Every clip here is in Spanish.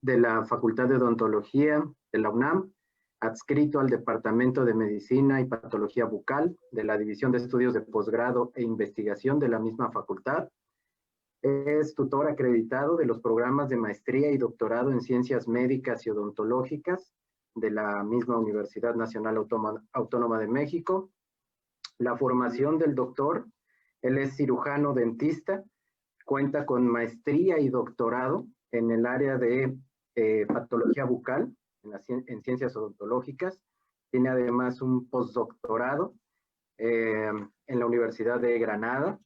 de la Facultad de Odontología de la UNAM, adscrito al Departamento de Medicina y Patología Bucal de la División de Estudios de Posgrado e Investigación de la misma facultad. Es tutor acreditado de los programas de maestría y doctorado en Ciencias Médicas y Odontológicas de la misma Universidad Nacional Autónoma de México. La formación del doctor, él es cirujano dentista, cuenta con maestría y doctorado en el área de patología bucal, en ciencias odontológicas. Tiene además un postdoctorado en la Universidad de Granada.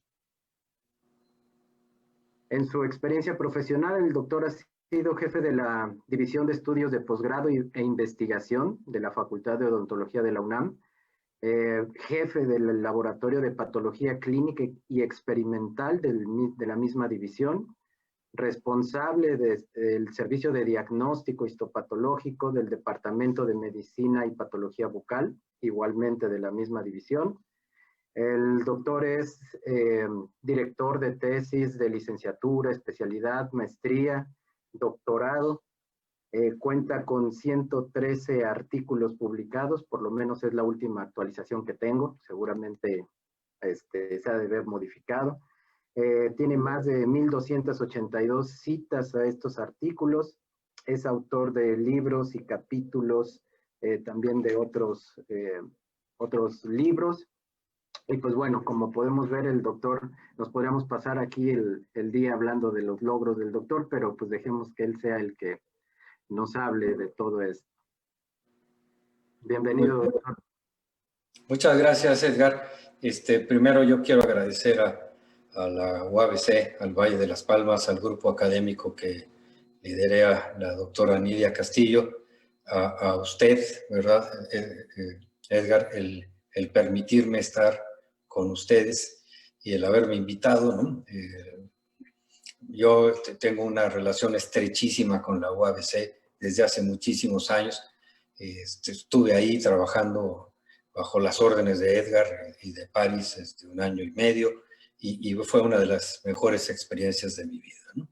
En su experiencia profesional, el doctor ha sido jefe de la División de Estudios de Posgrado e Investigación de la Facultad de Odontología de la UNAM, jefe del Laboratorio de Patología Clínica y Experimental de la misma división, responsable del Servicio de Diagnóstico Histopatológico del Departamento de Medicina y Patología Bucal, igualmente de la misma división. El doctor es director de tesis de licenciatura, especialidad, maestría, doctorado. Cuenta con 113 artículos publicados, por lo menos es la última actualización que tengo, seguramente se ha de ver modificado. Tiene más de 1,282 citas a estos artículos. Es autor de libros y capítulos, también de otros libros. Y pues bueno, como podemos ver, el doctor, nos podríamos pasar aquí el día hablando de los logros del doctor, pero pues dejemos que él sea el que nos hable de todo esto. Bienvenido, doctor. Muchas gracias, Edgar. Primero yo quiero agradecer a la UABC, al Valle de las Palmas, al grupo académico que lidera la doctora Nidia Castillo, a usted, ¿verdad, Edgar, el permitirme estar con ustedes y el haberme invitado, ¿no? Yo tengo una relación estrechísima con la UABC desde hace muchísimos años. Estuve ahí trabajando bajo las órdenes de Edgar y de Paris 1 año y medio y fue una de las mejores experiencias de mi vida, ¿no?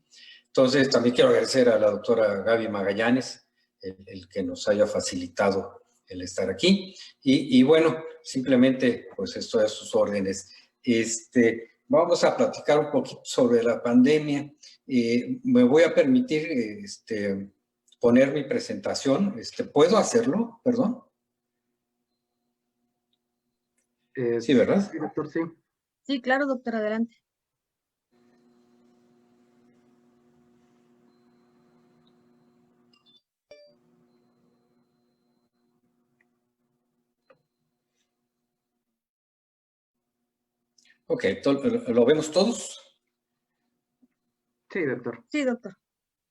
Entonces, también quiero agradecer a la doctora Gaby Magallanes el que nos haya facilitado el estar aquí. Y bueno, simplemente, pues estoy a sus órdenes. Vamos a platicar un poquito sobre la pandemia. Me voy a permitir poner mi presentación. ¿Puedo hacerlo? Perdón. Sí, ¿verdad? Sí, doctor, sí. Sí, claro, doctor, adelante. Ok, ¿lo vemos todos? Sí, doctor. Sí, doctor.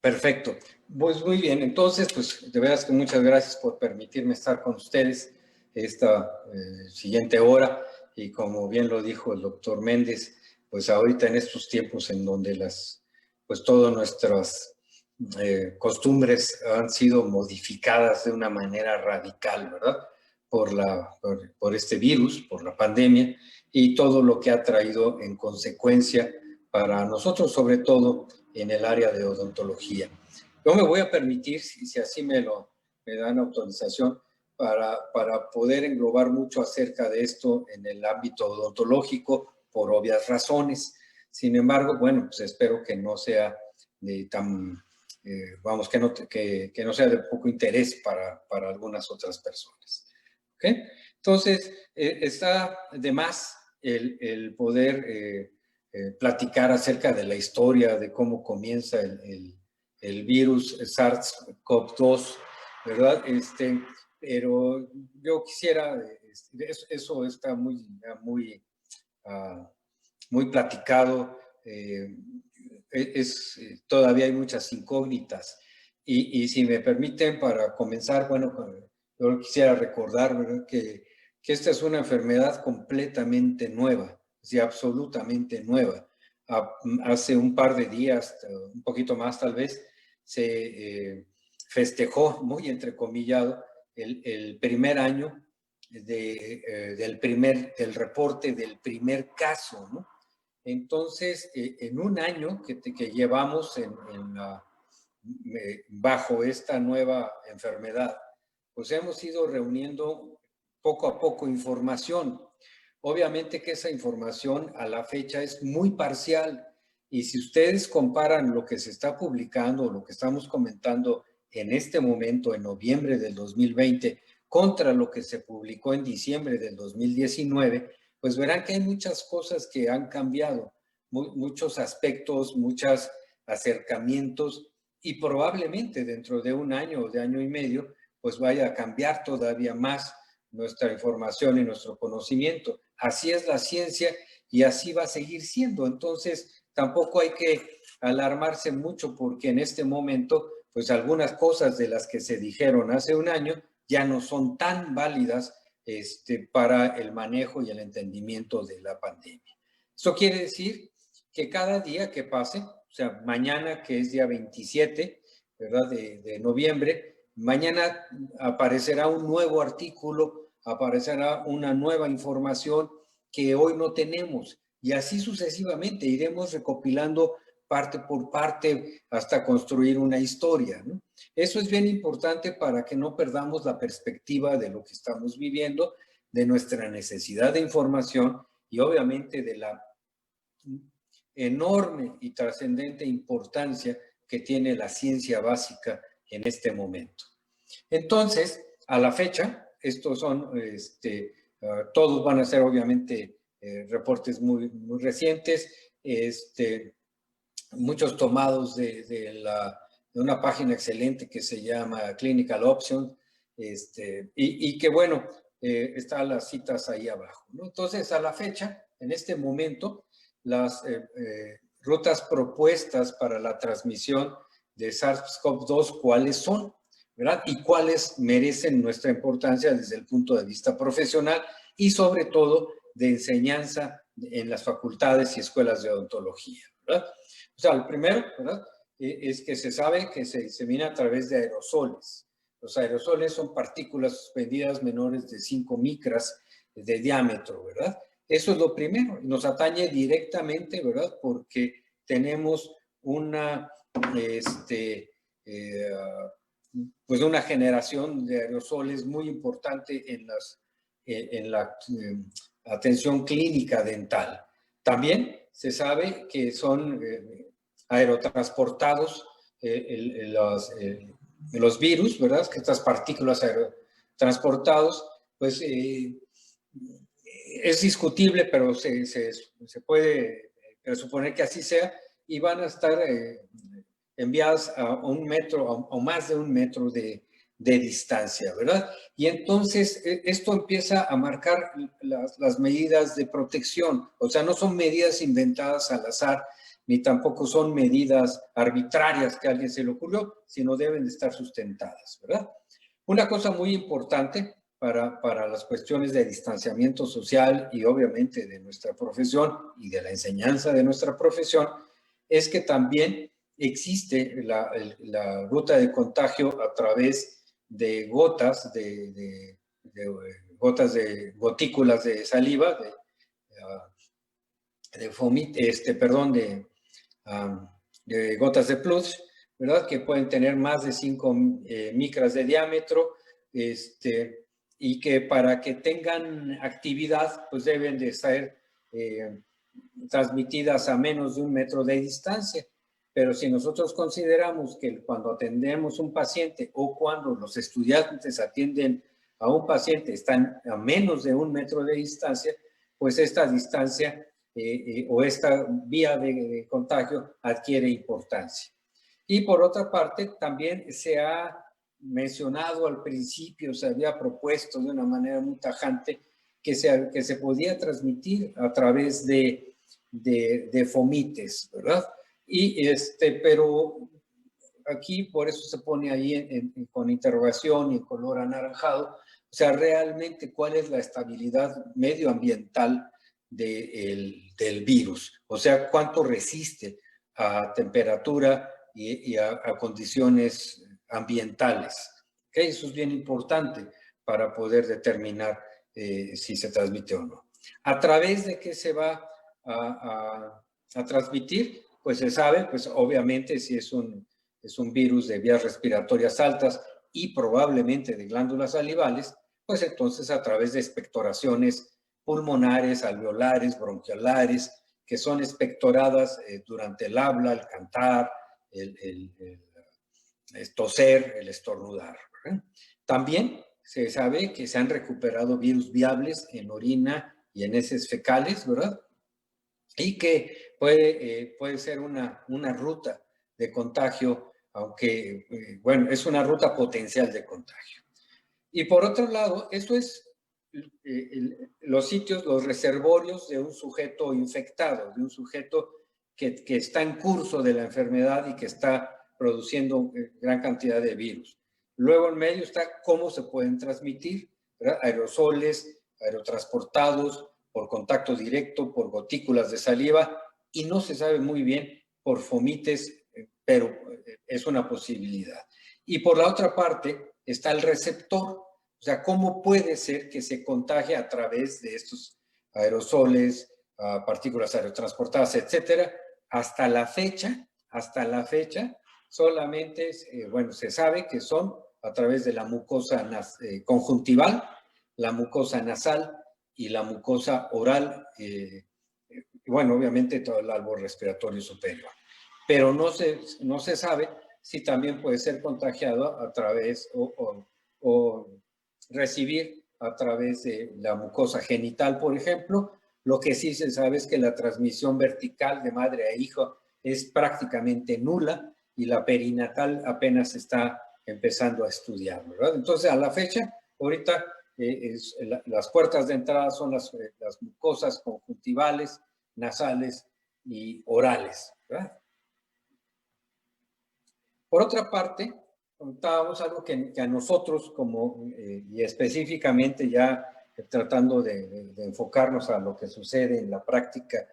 Perfecto. Pues muy bien, entonces, pues de veras que muchas gracias por permitirme estar con ustedes esta siguiente hora. Y como bien lo dijo el doctor Méndez, pues ahorita en estos tiempos en donde pues todas nuestras costumbres han sido modificadas de una manera radical, ¿verdad? Por este virus, por la pandemia y todo lo que ha traído en consecuencia para nosotros, sobre todo en el área de odontología. Yo me voy a permitir, si así me dan autorización, para poder englobar mucho acerca de esto en el ámbito odontológico por obvias razones. Sin embargo, bueno, pues espero que no sea de tan, vamos, que no sea de poco interés para algunas otras personas. ¿Ok? Entonces, está de más el poder platicar acerca de la historia, de cómo comienza el virus SARS-CoV-2, ¿verdad? Pero yo quisiera, eso está muy platicado, todavía hay muchas incógnitas. Y si me permiten, para comenzar, bueno, yo quisiera recordar, ¿verdad?, que esta es una enfermedad completamente nueva, sí, absolutamente nueva. Hace un par de días, un poquito más tal vez, se festejó, muy entrecomillado, el primer año del reporte del primer caso, ¿no? Entonces, en un año que llevamos en la bajo esta nueva enfermedad, pues hemos ido reuniendo poco a poco información. Obviamente que esa información a la fecha es muy parcial, y si ustedes comparan lo que se está publicando, lo que estamos comentando en este momento, en noviembre del 2020, contra lo que se publicó en diciembre del 2019, pues verán que hay muchas cosas que han cambiado, muchos aspectos, muchos acercamientos, y probablemente dentro de un año o de año y medio, pues vaya a cambiar todavía más nuestra información y nuestro conocimiento. Así es la ciencia y así va a seguir siendo. Entonces, tampoco hay que alarmarse mucho porque en este momento, pues algunas cosas de las que se dijeron hace un año ya no son tan válidas para el manejo y el entendimiento de la pandemia. Eso quiere decir que cada día que pase, o sea, mañana que es día 27, ¿verdad? De noviembre, mañana aparecerá un nuevo artículo, aparecerá una nueva información que hoy no tenemos, y así sucesivamente iremos recopilando parte por parte hasta construir una historia, ¿no? Eso es bien importante para que no perdamos la perspectiva de lo que estamos viviendo, de nuestra necesidad de información y obviamente de la enorme y trascendente importancia que tiene la ciencia básica en este momento. Entonces, a la fecha, estos son, todos van a ser obviamente reportes muy recientes, muchos tomados de una página excelente que se llama Clinical Options, y que bueno, están las citas ahí abajo, ¿no? Entonces, a la fecha, en este momento, las rutas propuestas para la transmisión de SARS-CoV-2, ¿cuáles son? ¿Verdad? Y cuáles merecen nuestra importancia desde el punto de vista profesional y sobre todo de enseñanza en las facultades y escuelas de odontología, ¿verdad? O sea, el primero, ¿verdad? Es que se sabe que se disemina a través de aerosoles. Los aerosoles son partículas suspendidas menores de 5 micras de diámetro, ¿verdad? Eso es lo primero. Nos atañe directamente, ¿verdad? Porque tenemos una, pues una generación de aerosoles muy importante en la atención clínica dental. También se sabe que son aerotransportados los virus, ¿verdad? Que estas partículas aerotransportados, pues es discutible, pero se puede presuponer que así sea, y van a estar enviadas a 1 metro o más de 1 metro de distancia, ¿verdad? Y entonces esto empieza a marcar las medidas de protección. O sea, no son medidas inventadas al azar, ni tampoco son medidas arbitrarias que a alguien se le ocurrió, sino deben de estar sustentadas, ¿verdad? Una cosa muy importante para las cuestiones de distanciamiento social y obviamente de nuestra profesión y de la enseñanza de nuestra profesión es que también existe la ruta de contagio a través de gotas, gotículas de saliva, de gotas de plus, ¿verdad? Que pueden tener más de 5 micras de diámetro, y que para que tengan actividad, pues deben de ser transmitidas a menos de 1 metro de distancia. Pero si nosotros consideramos que cuando atendemos un paciente o cuando los estudiantes atienden a un paciente están a menos de 1 metro de distancia, pues esta distancia o esta vía de contagio adquiere importancia. Y por otra parte, también se ha mencionado al principio, se había propuesto de una manera muy tajante que se podía transmitir a través de fomites, ¿verdad? Y pero aquí por eso se pone ahí con interrogación y en color anaranjado, o sea, realmente cuál es la estabilidad medioambiental del virus, o sea, cuánto resiste a temperatura y a condiciones ambientales. ¿Okay? Eso es bien importante para poder determinar si se transmite o no. ¿A través de qué se va a transmitir? Pues se sabe, pues obviamente si es un es un virus de vías respiratorias altas y probablemente de glándulas salivales, pues entonces a través de expectoraciones pulmonares, alveolares, bronquiolares, que son expectoradas durante el habla, el cantar, el toser, el estornudar, ¿verdad? También se sabe que se han recuperado virus viables en orina y en heces fecales, ¿verdad? Y que puede ser una ruta de contagio, aunque, bueno, es una ruta potencial de contagio. Y por otro lado, eso es los sitios, los reservorios de un sujeto infectado, de un sujeto que está en curso de la enfermedad y que está produciendo gran cantidad de virus. Luego en medio está cómo se pueden transmitir, ¿verdad? Aerosoles, aerotransportados, por contacto directo, por gotículas de saliva, y no se sabe muy bien por fomites, pero es una posibilidad. Y por la otra parte está el receptor, o sea, cómo puede ser que se contagie a través de estos aerosoles, partículas aerotransportadas, etcétera. Hasta la fecha, solamente, bueno, se sabe que son a través de la mucosa conjuntival, la mucosa nasal y la mucosa oral, bueno, obviamente todo el árbol respiratorio superior. Pero no se sabe si también puede ser contagiado a través o recibir a través de la mucosa genital, por ejemplo. Lo que sí se sabe es que la transmisión vertical de madre a hijo es prácticamente nula y la perinatal apenas está empezando a estudiar, ¿verdad? Entonces, a la fecha, ahorita las puertas de entrada son las mucosas conjuntivales, nasales y orales, ¿verdad? Por otra parte, contábamos algo que a nosotros, como, y específicamente ya tratando de enfocarnos a lo que sucede en la práctica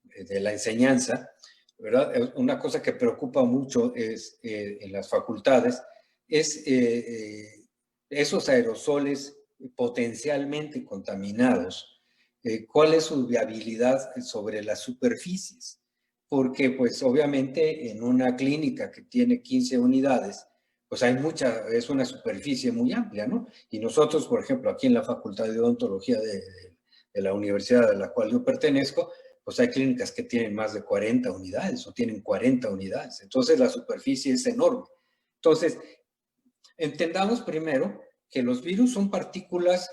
de la enseñanza, ¿verdad? Una cosa que preocupa mucho es, en las facultades es esos aerosoles potencialmente contaminados, cuál es su viabilidad sobre las superficies. Porque pues obviamente en una clínica que tiene 15 unidades, pues hay es una superficie muy amplia, ¿no? Y nosotros, por ejemplo, aquí en la Facultad de Odontología de la universidad a la cual yo pertenezco, pues hay clínicas que tienen más de 40 unidades o tienen 40 unidades. Entonces la superficie es enorme. Entonces, entendamos primero que los virus son partículas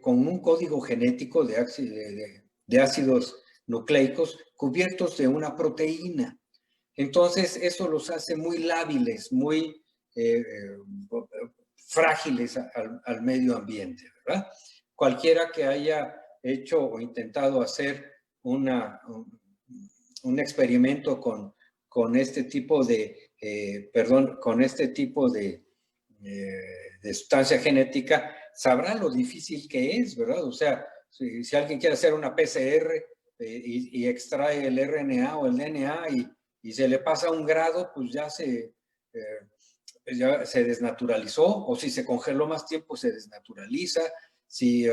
con un código genético de ácidos nucleicos cubiertos de una proteína. Entonces, eso los hace muy lábiles, muy frágiles al medio ambiente, ¿verdad? Cualquiera que haya hecho o intentado hacer un experimento con este tipo de, de sustancia genética, sabrá lo difícil que es, ¿verdad? O sea, si alguien quiere hacer una PCR y extrae el RNA o el DNA y se le pasa 1 grado, pues ya se desnaturalizó, o si se congeló más tiempo se desnaturaliza, si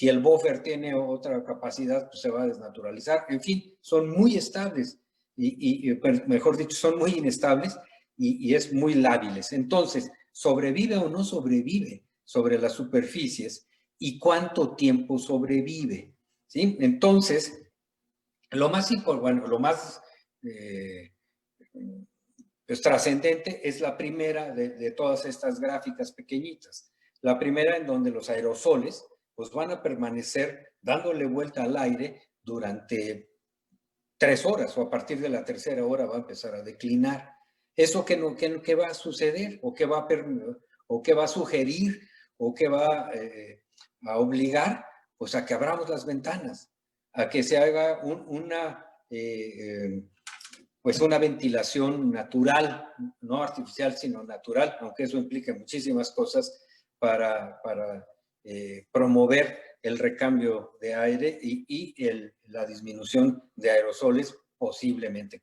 el buffer tiene otra capacidad, pues se va a desnaturalizar. En fin, son muy estables y mejor dicho, son muy inestables y es muy lábiles. Entonces, ¿sobrevive o no sobrevive sobre las superficies? ¿Y cuánto tiempo sobrevive? ¿Sí? Entonces, lo más importante, bueno, lo más pues, trascendente es la primera de todas estas gráficas pequeñitas. La primera en donde los aerosoles pues van a permanecer dándole vuelta al aire durante 3 horas o a partir de la 3ª hora va a empezar a declinar. ¿Eso qué va a suceder? ¿O qué va a sugerir? ¿O qué va a obligar? Pues a que abramos las ventanas, a que se haga pues una ventilación natural, no artificial, sino natural, aunque eso implica muchísimas cosas para promover el recambio de aire y la disminución de aerosoles posiblemente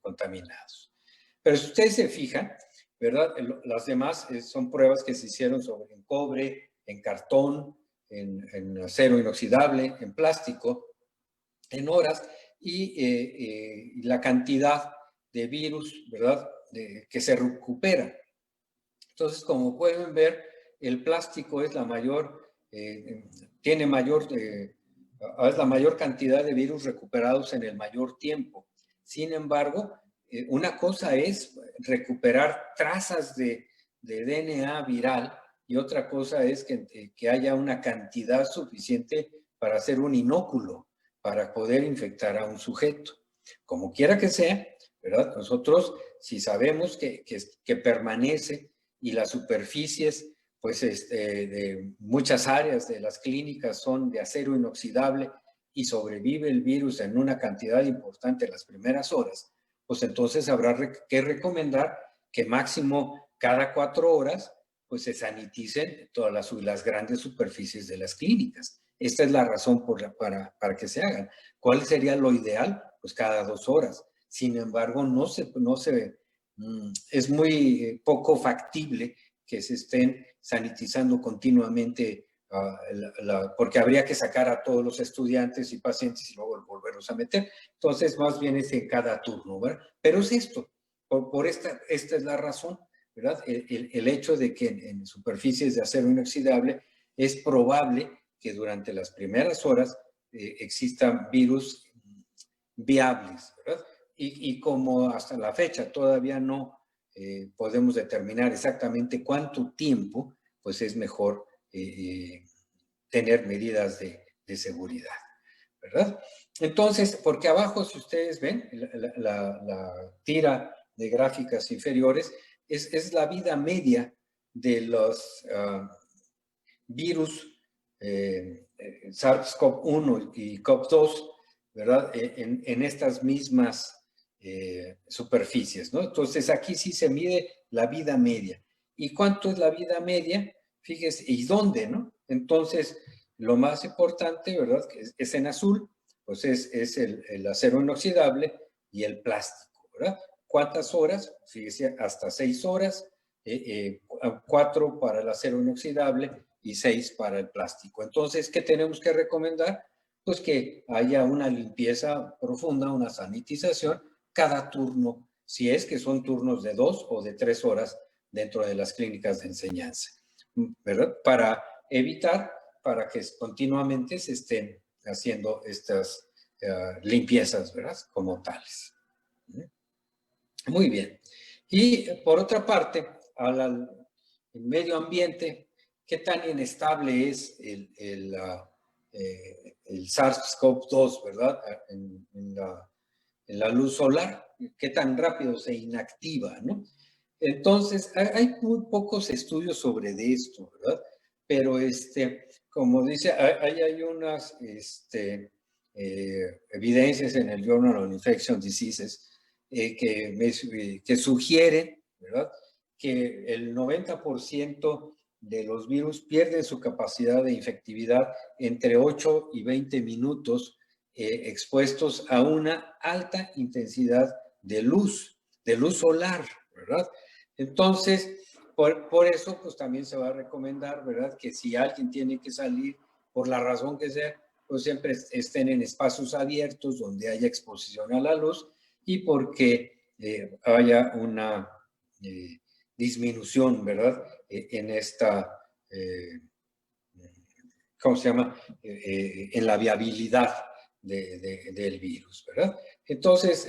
contaminados. Pero si ustedes se fijan, ¿verdad? Las demás son pruebas que se hicieron en cobre, en cartón, en acero inoxidable, en plástico, en horas, y la cantidad de virus, ¿verdad? que se recupera. Entonces, como pueden ver, el plástico es la mayor, tiene mayor, es la mayor cantidad de virus recuperados en el mayor tiempo. Sin embargo, una cosa es recuperar trazas de DNA viral y otra cosa es que haya una cantidad suficiente para hacer un inóculo, para poder infectar a un sujeto. Como quiera que sea, ¿verdad? Nosotros, si sabemos que permanece y las superficies, pues de muchas áreas de las clínicas son de acero inoxidable y sobrevive el virus en una cantidad importante en las primeras horas, pues entonces habrá que recomendar que máximo cada 4 horas pues se saniticen todas las grandes superficies de las clínicas. Esta es la razón para que se hagan. ¿Cuál sería lo ideal? Pues cada 2 horas. Sin embargo, es muy poco factible que se estén sanitizando continuamente, porque habría que sacar a todos los estudiantes y pacientes y luego volverlos a meter. Entonces, más bien es en cada turno, ¿verdad? Pero es esto, esta es la razón, ¿verdad? El hecho de que en superficies de acero inoxidable es probable que durante las primeras horas existan virus viables, ¿verdad? Y como hasta la fecha todavía no podemos determinar exactamente cuánto tiempo, pues es mejor tener medidas de seguridad, ¿verdad? Entonces, porque abajo, si ustedes ven, la tira de gráficas inferiores es la vida media de los virus SARS-CoV-1 y CoV-2, ¿verdad? En estas mismas superficies, ¿no? Entonces, aquí sí se mide la vida media. ¿Y cuánto es la vida media? Fíjese, ¿y dónde, no? Entonces, lo más importante, ¿verdad? Que es en azul, pues es el acero inoxidable y el plástico, ¿verdad? ¿Cuántas horas? Fíjese, hasta 6 horas, 4 para el acero inoxidable y 6 para el plástico. Entonces, ¿qué tenemos que recomendar? Pues que haya una limpieza profunda, una sanitización cada turno, si es que son turnos de 2 o de 3 horas dentro de las clínicas de enseñanza, ¿verdad? Para evitar, para que continuamente se estén haciendo estas limpiezas, ¿verdad? Como tales. Muy bien. Y por otra parte, al medio ambiente, ¿qué tan inestable es el SARS-CoV-2, ¿verdad? En la luz solar, ¿qué tan rápido se inactiva, ¿no? Entonces, hay muy pocos estudios sobre esto, ¿verdad? Pero, como dice, hay unas evidencias en el Journal of Infectious Diseases que sugieren, ¿verdad?, que el 90% de los virus pierden su capacidad de infectividad entre 8 y 20 minutos expuestos a una alta intensidad de luz solar, ¿verdad? Entonces, por eso, pues también se va a recomendar, ¿verdad?, que si alguien tiene que salir, por la razón que sea, pues siempre estén en espacios abiertos donde haya exposición a la luz y porque haya una disminución, ¿verdad?, en esta, ¿cómo se llama?, en la viabilidad del virus, ¿verdad? Entonces,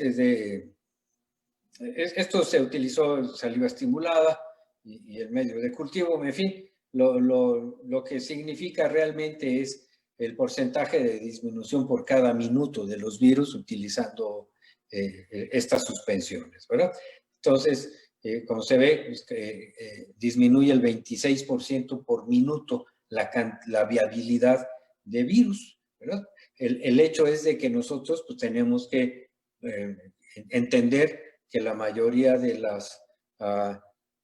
esto se utilizó saliva estimulada y el medio de cultivo, en fin, lo que significa realmente es el porcentaje de disminución por cada minuto de los virus utilizando estas suspensiones, ¿verdad? Entonces, como se ve, pues, disminuye el 26% por minuto la viabilidad de virus, ¿verdad? El hecho es de que nosotros pues, tenemos que entender que la mayoría de las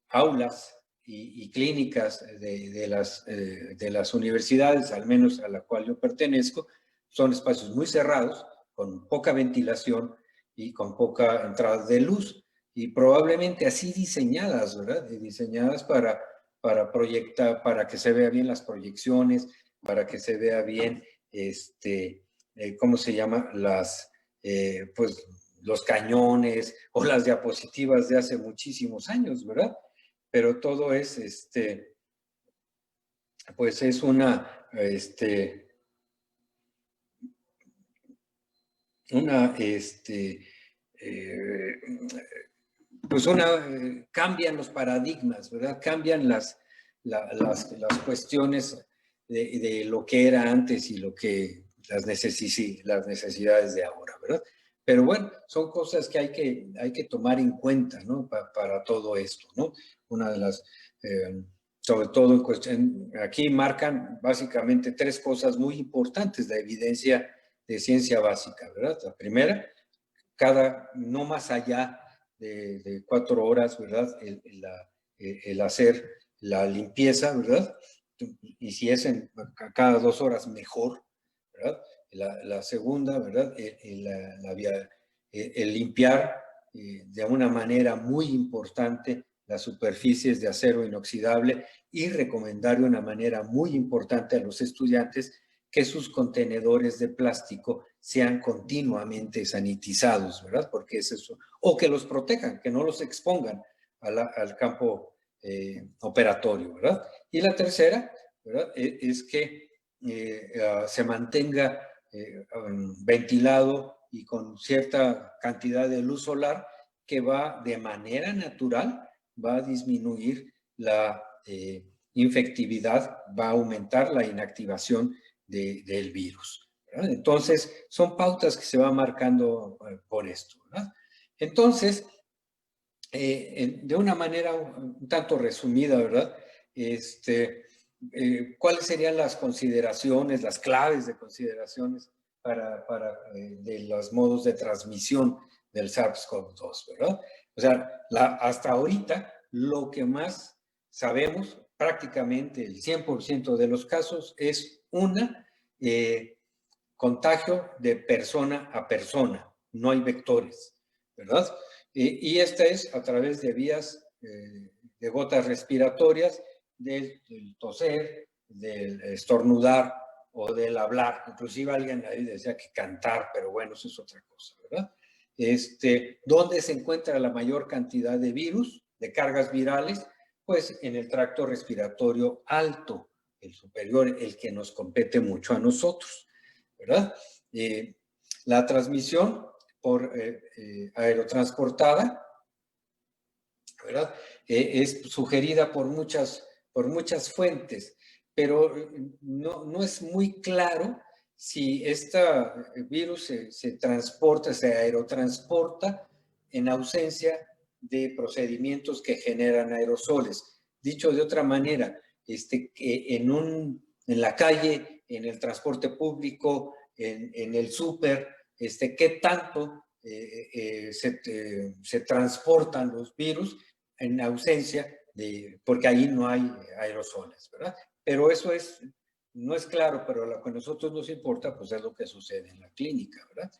aulas y clínicas de las universidades, al menos a la cual yo pertenezco, son espacios muy cerrados, con poca ventilación y con poca entrada de luz, y probablemente así diseñadas, ¿verdad? Diseñadas para proyectar, para que se vea bien las proyecciones, para que se vea bien, ¿cómo se llama? Pues los cañones o las diapositivas de hace muchísimos años, ¿verdad? Pero todo es, pues es cambian los paradigmas, ¿verdad? Cambian las cuestiones de lo que era antes y las necesidades de ahora, ¿verdad? Pero bueno, son cosas que hay que tomar en cuenta, ¿no? Para todo esto, ¿no? Una de las, sobre todo en cuestión, aquí marcan básicamente 3 cosas muy importantes de evidencia de ciencia básica, ¿verdad? La primera, no más allá de 4 horas, ¿verdad? El hacer la limpieza, ¿verdad? Y si es cada 2 horas, mejor, ¿verdad? La segunda, ¿verdad? El limpiar de una manera muy importante las superficies de acero inoxidable y recomendar de una manera muy importante a los estudiantes que sus contenedores de plástico sean continuamente sanitizados, ¿verdad? Porque es eso. O que los protejan, que no los expongan al campo operatorio, ¿verdad? Y la tercera, ¿verdad? Es que se mantenga ventilado y con cierta cantidad de luz solar que va de manera natural, va a disminuir la infectividad, va a aumentar la inactivación del virus, ¿verdad? Entonces, son pautas que se van marcando por esto, ¿verdad? Entonces, de una manera un tanto resumida, ¿verdad? ¿Cuáles serían las consideraciones, las claves de consideraciones de los modos de transmisión del SARS-CoV-2, ¿verdad? O sea, hasta ahorita lo que más sabemos, prácticamente el 100% de los casos, es contagio de persona a persona, no hay vectores, ¿verdad? Y esta es a través de vías de gotas respiratorias, del toser, del estornudar o del hablar. Inclusive alguien ahí decía que cantar, pero bueno, eso es otra cosa, ¿verdad? ¿Dónde se encuentra la mayor cantidad de virus, de cargas virales? Pues en el tracto respiratorio alto, el superior, el que nos compete mucho a nosotros, ¿verdad? La transmisión por aerotransportada, ¿verdad? Es sugerida por muchas fuentes, pero no es muy claro si este virus se aerotransporta en ausencia de procedimientos que generan aerosoles. Dicho de otra manera, en la calle, en el transporte público, en el súper, ¿qué tanto se transportan los virus en ausencia porque ahí no hay aerosoles, ¿verdad? Pero eso no es claro, pero lo que a nosotros nos importa, pues es lo que sucede en la clínica, ¿verdad?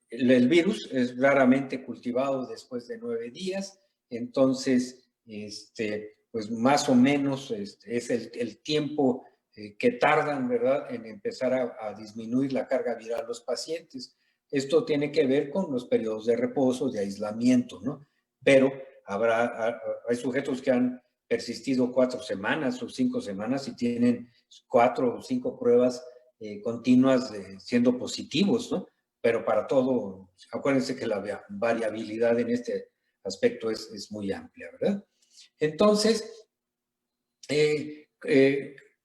El virus es raramente cultivado después de 9 días, entonces, pues más o menos es el tiempo que tardan, ¿verdad?, en empezar a disminuir la carga viral los pacientes. Esto tiene que ver con los periodos de reposo, de aislamiento, ¿no? Pero hay sujetos que han persistido 4 semanas o 5 semanas y tienen 4 o 5 pruebas continuas siendo positivos, ¿no? Pero para todo, acuérdense que la variabilidad en este aspecto es muy amplia, ¿verdad? Entonces,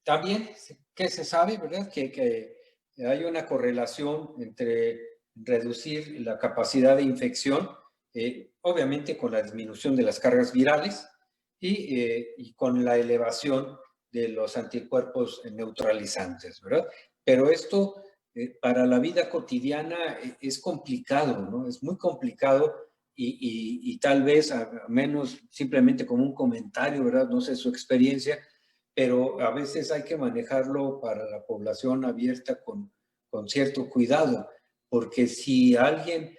también, ¿qué se sabe, verdad? Que hay una correlación entre reducir la capacidad de infección, obviamente con la disminución de las cargas virales y con la elevación de los anticuerpos neutralizantes, ¿verdad? Pero esto para la vida cotidiana es complicado, ¿no? Es muy complicado y tal vez, a menos simplemente como un comentario, ¿verdad? No sé su experiencia, pero a veces hay que manejarlo para la población abierta con cierto cuidado, porque si alguien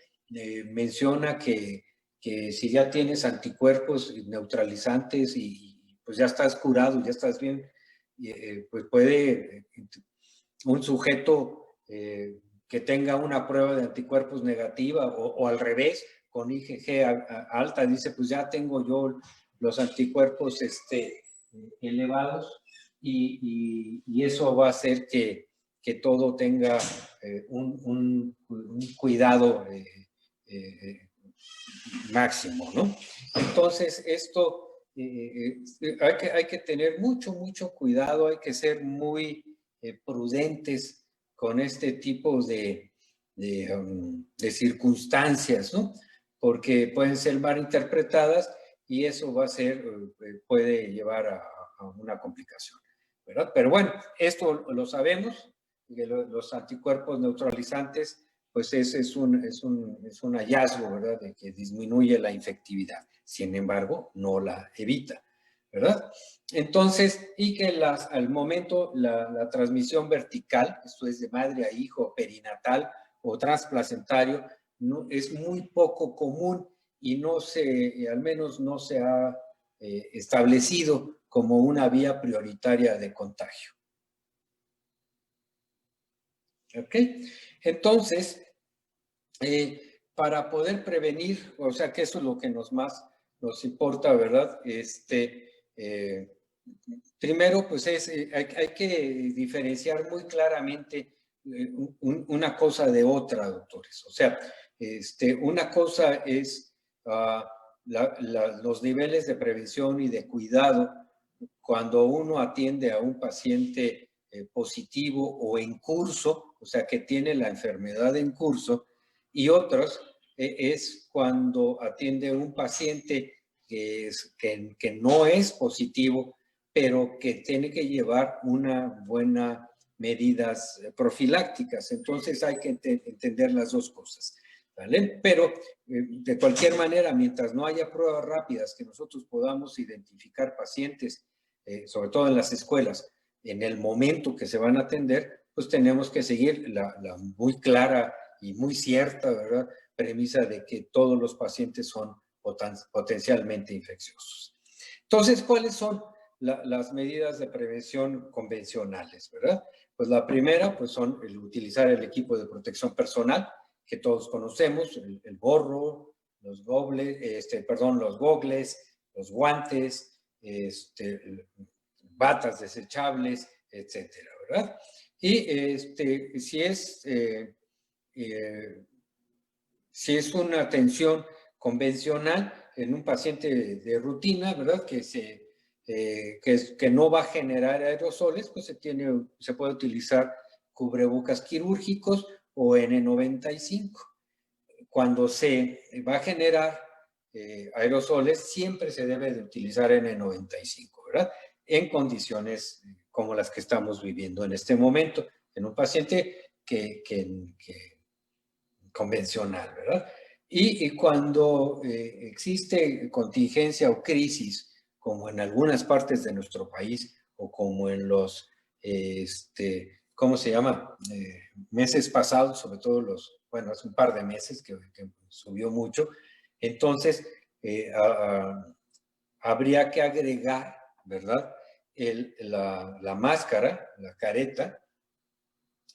menciona que si ya tienes anticuerpos neutralizantes y pues ya estás curado, ya estás bien, pues puede un sujeto que tenga una prueba de anticuerpos negativa o al revés, con IgG alta, dice, pues ya tengo yo los anticuerpos elevados y eso va a hacer que todo tenga un cuidado máximo, ¿no? Entonces, esto hay que tener mucho cuidado, hay que ser muy prudentes con este tipo de circunstancias, ¿no? Porque pueden ser mal interpretadas y eso va a ser, puede llevar a una complicación, ¿verdad? Pero bueno, esto lo sabemos, que los anticuerpos neutralizantes, pues ese es un hallazgo, ¿verdad? De que disminuye la infectividad. Sin embargo, no la evita, ¿verdad? Entonces, y que al momento la transmisión vertical, esto es de madre a hijo, perinatal o transplacentario, no, es muy poco común y al menos no se ha establecido como una vía prioritaria de contagio. ¿Ok? Entonces, para poder prevenir, o sea que eso es lo que más nos importa, ¿verdad? Primero, pues hay que diferenciar muy claramente una cosa de otra, doctores. O sea, una cosa es los niveles de prevención y de cuidado cuando uno atiende a un paciente positivo o en curso, o sea, que tiene la enfermedad en curso, y otros es cuando atiende a un paciente que no es positivo, pero que tiene que llevar una buena medidas profilácticas. Entonces hay que entender las dos cosas, ¿vale? Pero de cualquier manera, mientras no haya pruebas rápidas que nosotros podamos identificar pacientes, sobre todo en las escuelas, en el momento que se van a atender, pues tenemos que seguir la muy clara y muy cierta, ¿verdad?, premisa de que todos los pacientes son potencialmente infecciosos. Entonces, ¿cuáles son las medidas de prevención convencionales, verdad? Pues la primera, pues son utilizar el equipo de protección personal, que todos conocemos, el gorro, los gogles, los guantes, batas desechables, etcétera, ¿verdad? Y si es una atención convencional en un paciente de rutina, ¿verdad?, que no va a generar aerosoles, pues se puede utilizar cubrebocas quirúrgicos o N95. Cuando se va a generar aerosoles, siempre se debe de utilizar N95, ¿verdad?, en condiciones como las que estamos viviendo en este momento, en un paciente convencional, ¿verdad? Y cuando existe contingencia o crisis, como en algunas partes de nuestro país, o como en los, ¿cómo se llama? Meses pasados, sobre todo hace un par de meses que subió mucho, entonces habría que agregar, ¿verdad?, la máscara, la careta,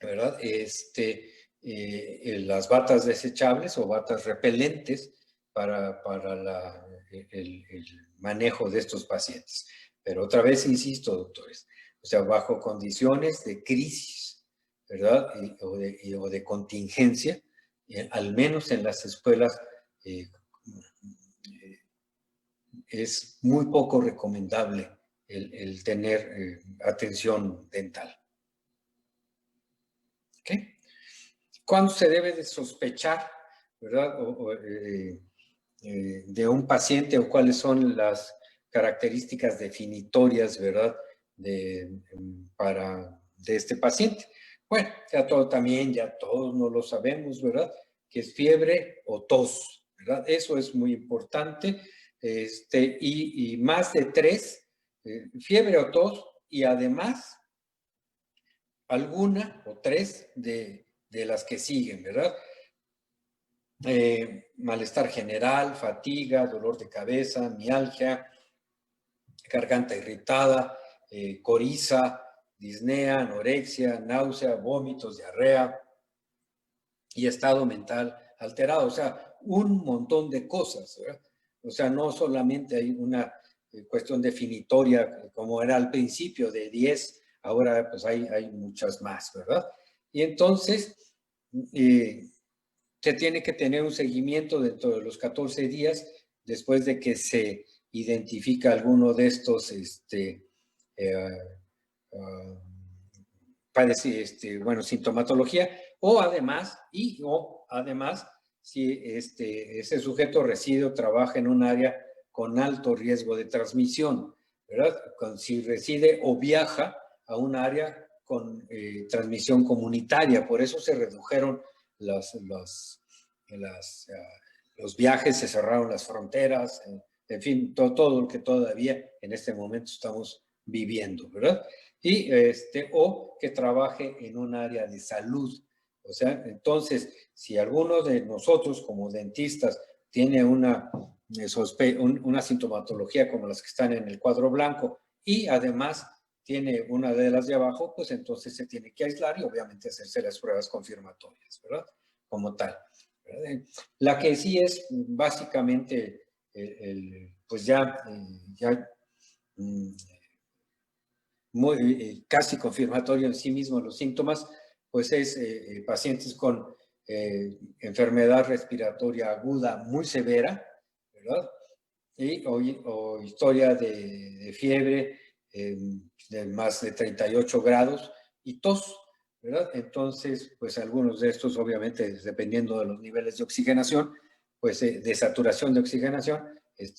¿verdad?, las batas desechables o batas repelentes para el manejo de estos pacientes. Pero otra vez insisto, doctores, o sea, bajo condiciones de crisis, ¿verdad?, o de contingencia, al menos en las escuelas, es muy poco recomendable el tener atención dental. ¿Ok? ¿Cuándo se debe de sospechar, verdad, de un paciente, o cuáles son las características definitorias, verdad, de este paciente? Bueno, ya todos no lo sabemos, ¿verdad?, que es fiebre o tos, ¿verdad? Eso es muy importante, y más de 3, fiebre o tos, y además alguna o 3 de las que siguen, ¿verdad? Malestar general, fatiga, dolor de cabeza, mialgia, garganta irritada, coriza, disnea, anorexia, náusea, vómitos, diarrea, y estado mental alterado. O sea, un montón de cosas, ¿verdad? O sea, no solamente hay una cuestión definitoria como era al principio de 10, ahora pues hay muchas más, ¿verdad? Y entonces se tiene que tener un seguimiento dentro de los 14 días después de que se identifica alguno de estos bueno, sintomatología, o además, si ese sujeto reside o trabaja en un área con alto riesgo de transmisión, ¿verdad? Si reside o viaja a un área con transmisión comunitaria. Por eso se redujeron los viajes, se cerraron las fronteras, en fin, todo lo que todavía en este momento estamos viviendo, ¿verdad? Y o que trabaje en un área de salud. O sea, entonces, si alguno de nosotros como dentistas tiene una sintomatología como las que están en el cuadro blanco y además tiene una de las de abajo, pues entonces se tiene que aislar y obviamente hacerse las pruebas confirmatorias, ¿verdad? Como tal, ¿verdad? La que sí es básicamente, pues ya casi confirmatorio en sí mismo los síntomas, pues es pacientes con enfermedad respiratoria aguda muy severa, ¿verdad? O historia de fiebre de más de 38 grados y tos, ¿verdad? Entonces, pues algunos de estos, obviamente, dependiendo de los niveles de oxigenación, pues de saturación de oxigenación,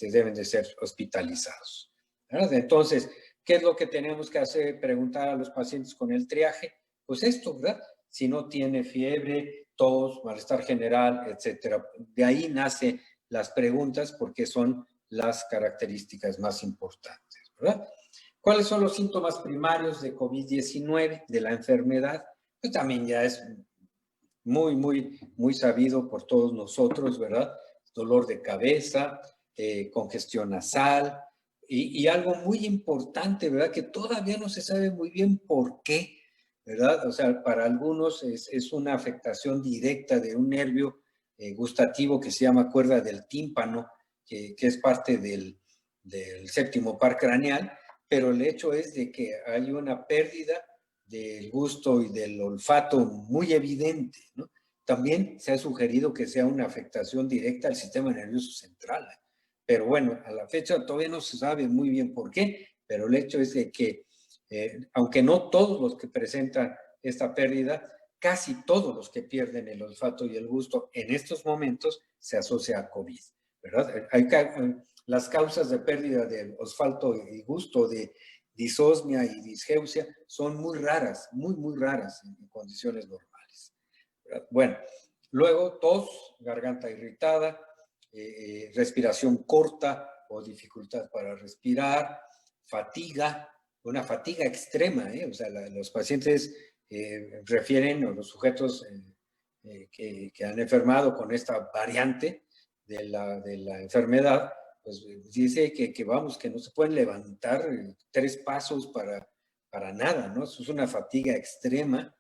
deben de ser hospitalizados, ¿verdad? Entonces, ¿qué es lo que tenemos que hacer? Preguntar a los pacientes con el triaje. Pues esto, ¿verdad? Si no tiene fiebre, tos, malestar general, etcétera. De ahí nacen las preguntas porque son las características más importantes, ¿verdad? ¿Cuáles son los síntomas primarios de COVID-19, de la enfermedad? Pues también ya es muy sabido por todos nosotros, ¿verdad? Dolor de cabeza, congestión nasal, y algo muy importante, ¿verdad? Que todavía no se sabe muy bien por qué, ¿verdad? O sea, para algunos es una afectación directa de un nervio gustativo que se llama cuerda del tímpano, que es parte del séptimo par craneal, pero el hecho es de que hay una pérdida del gusto y del olfato muy evidente, ¿no? También se ha sugerido que sea una afectación directa al sistema nervioso central, pero bueno, a la fecha todavía no se sabe muy bien por qué, pero el hecho es de que, aunque no todos los que presentan esta pérdida, casi todos los que pierden el olfato y el gusto en estos momentos se asocia a COVID, ¿verdad? Las causas de pérdida del olfato y gusto, de disosmia y disgeusia, son muy raras, muy raras en condiciones normales, ¿verdad? Bueno, luego tos, garganta irritada, respiración corta o dificultad para respirar, fatiga, una fatiga extrema, o sea, los pacientes refieren, o los sujetos que han enfermado con esta variante de la enfermedad, pues dice que vamos, que no se pueden levantar 3 pasos para nada, ¿no? Eso es una fatiga extrema,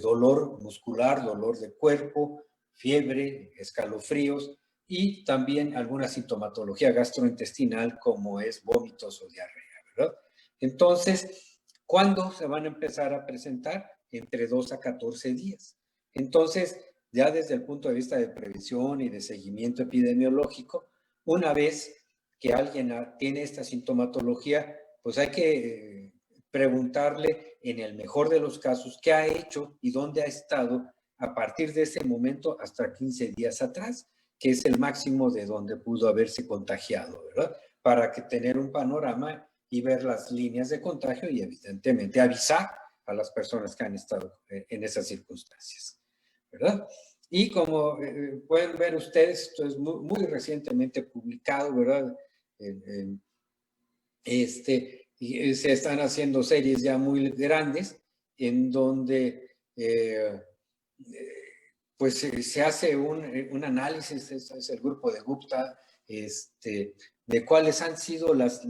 dolor muscular, dolor de cuerpo, fiebre, escalofríos y también alguna sintomatología gastrointestinal como es vómitos o diarrea, ¿verdad? Entonces, ¿cuándo se van a empezar a presentar? Entre 2 a 14 días. Entonces, ya desde el punto de vista de prevención y de seguimiento epidemiológico, una vez que alguien tiene esta sintomatología, pues hay que preguntarle en el mejor de los casos qué ha hecho y dónde ha estado a partir de ese momento hasta 15 días atrás, que es el máximo de donde pudo haberse contagiado, ¿verdad? Para que tener un panorama y ver las líneas de contagio y evidentemente avisar a las personas que han estado en esas circunstancias, ¿verdad? Y como pueden ver ustedes, esto es muy recientemente publicado, ¿verdad? Y se están haciendo series ya muy grandes en donde pues se hace un análisis, es el grupo de Gupta, de cuáles han sido las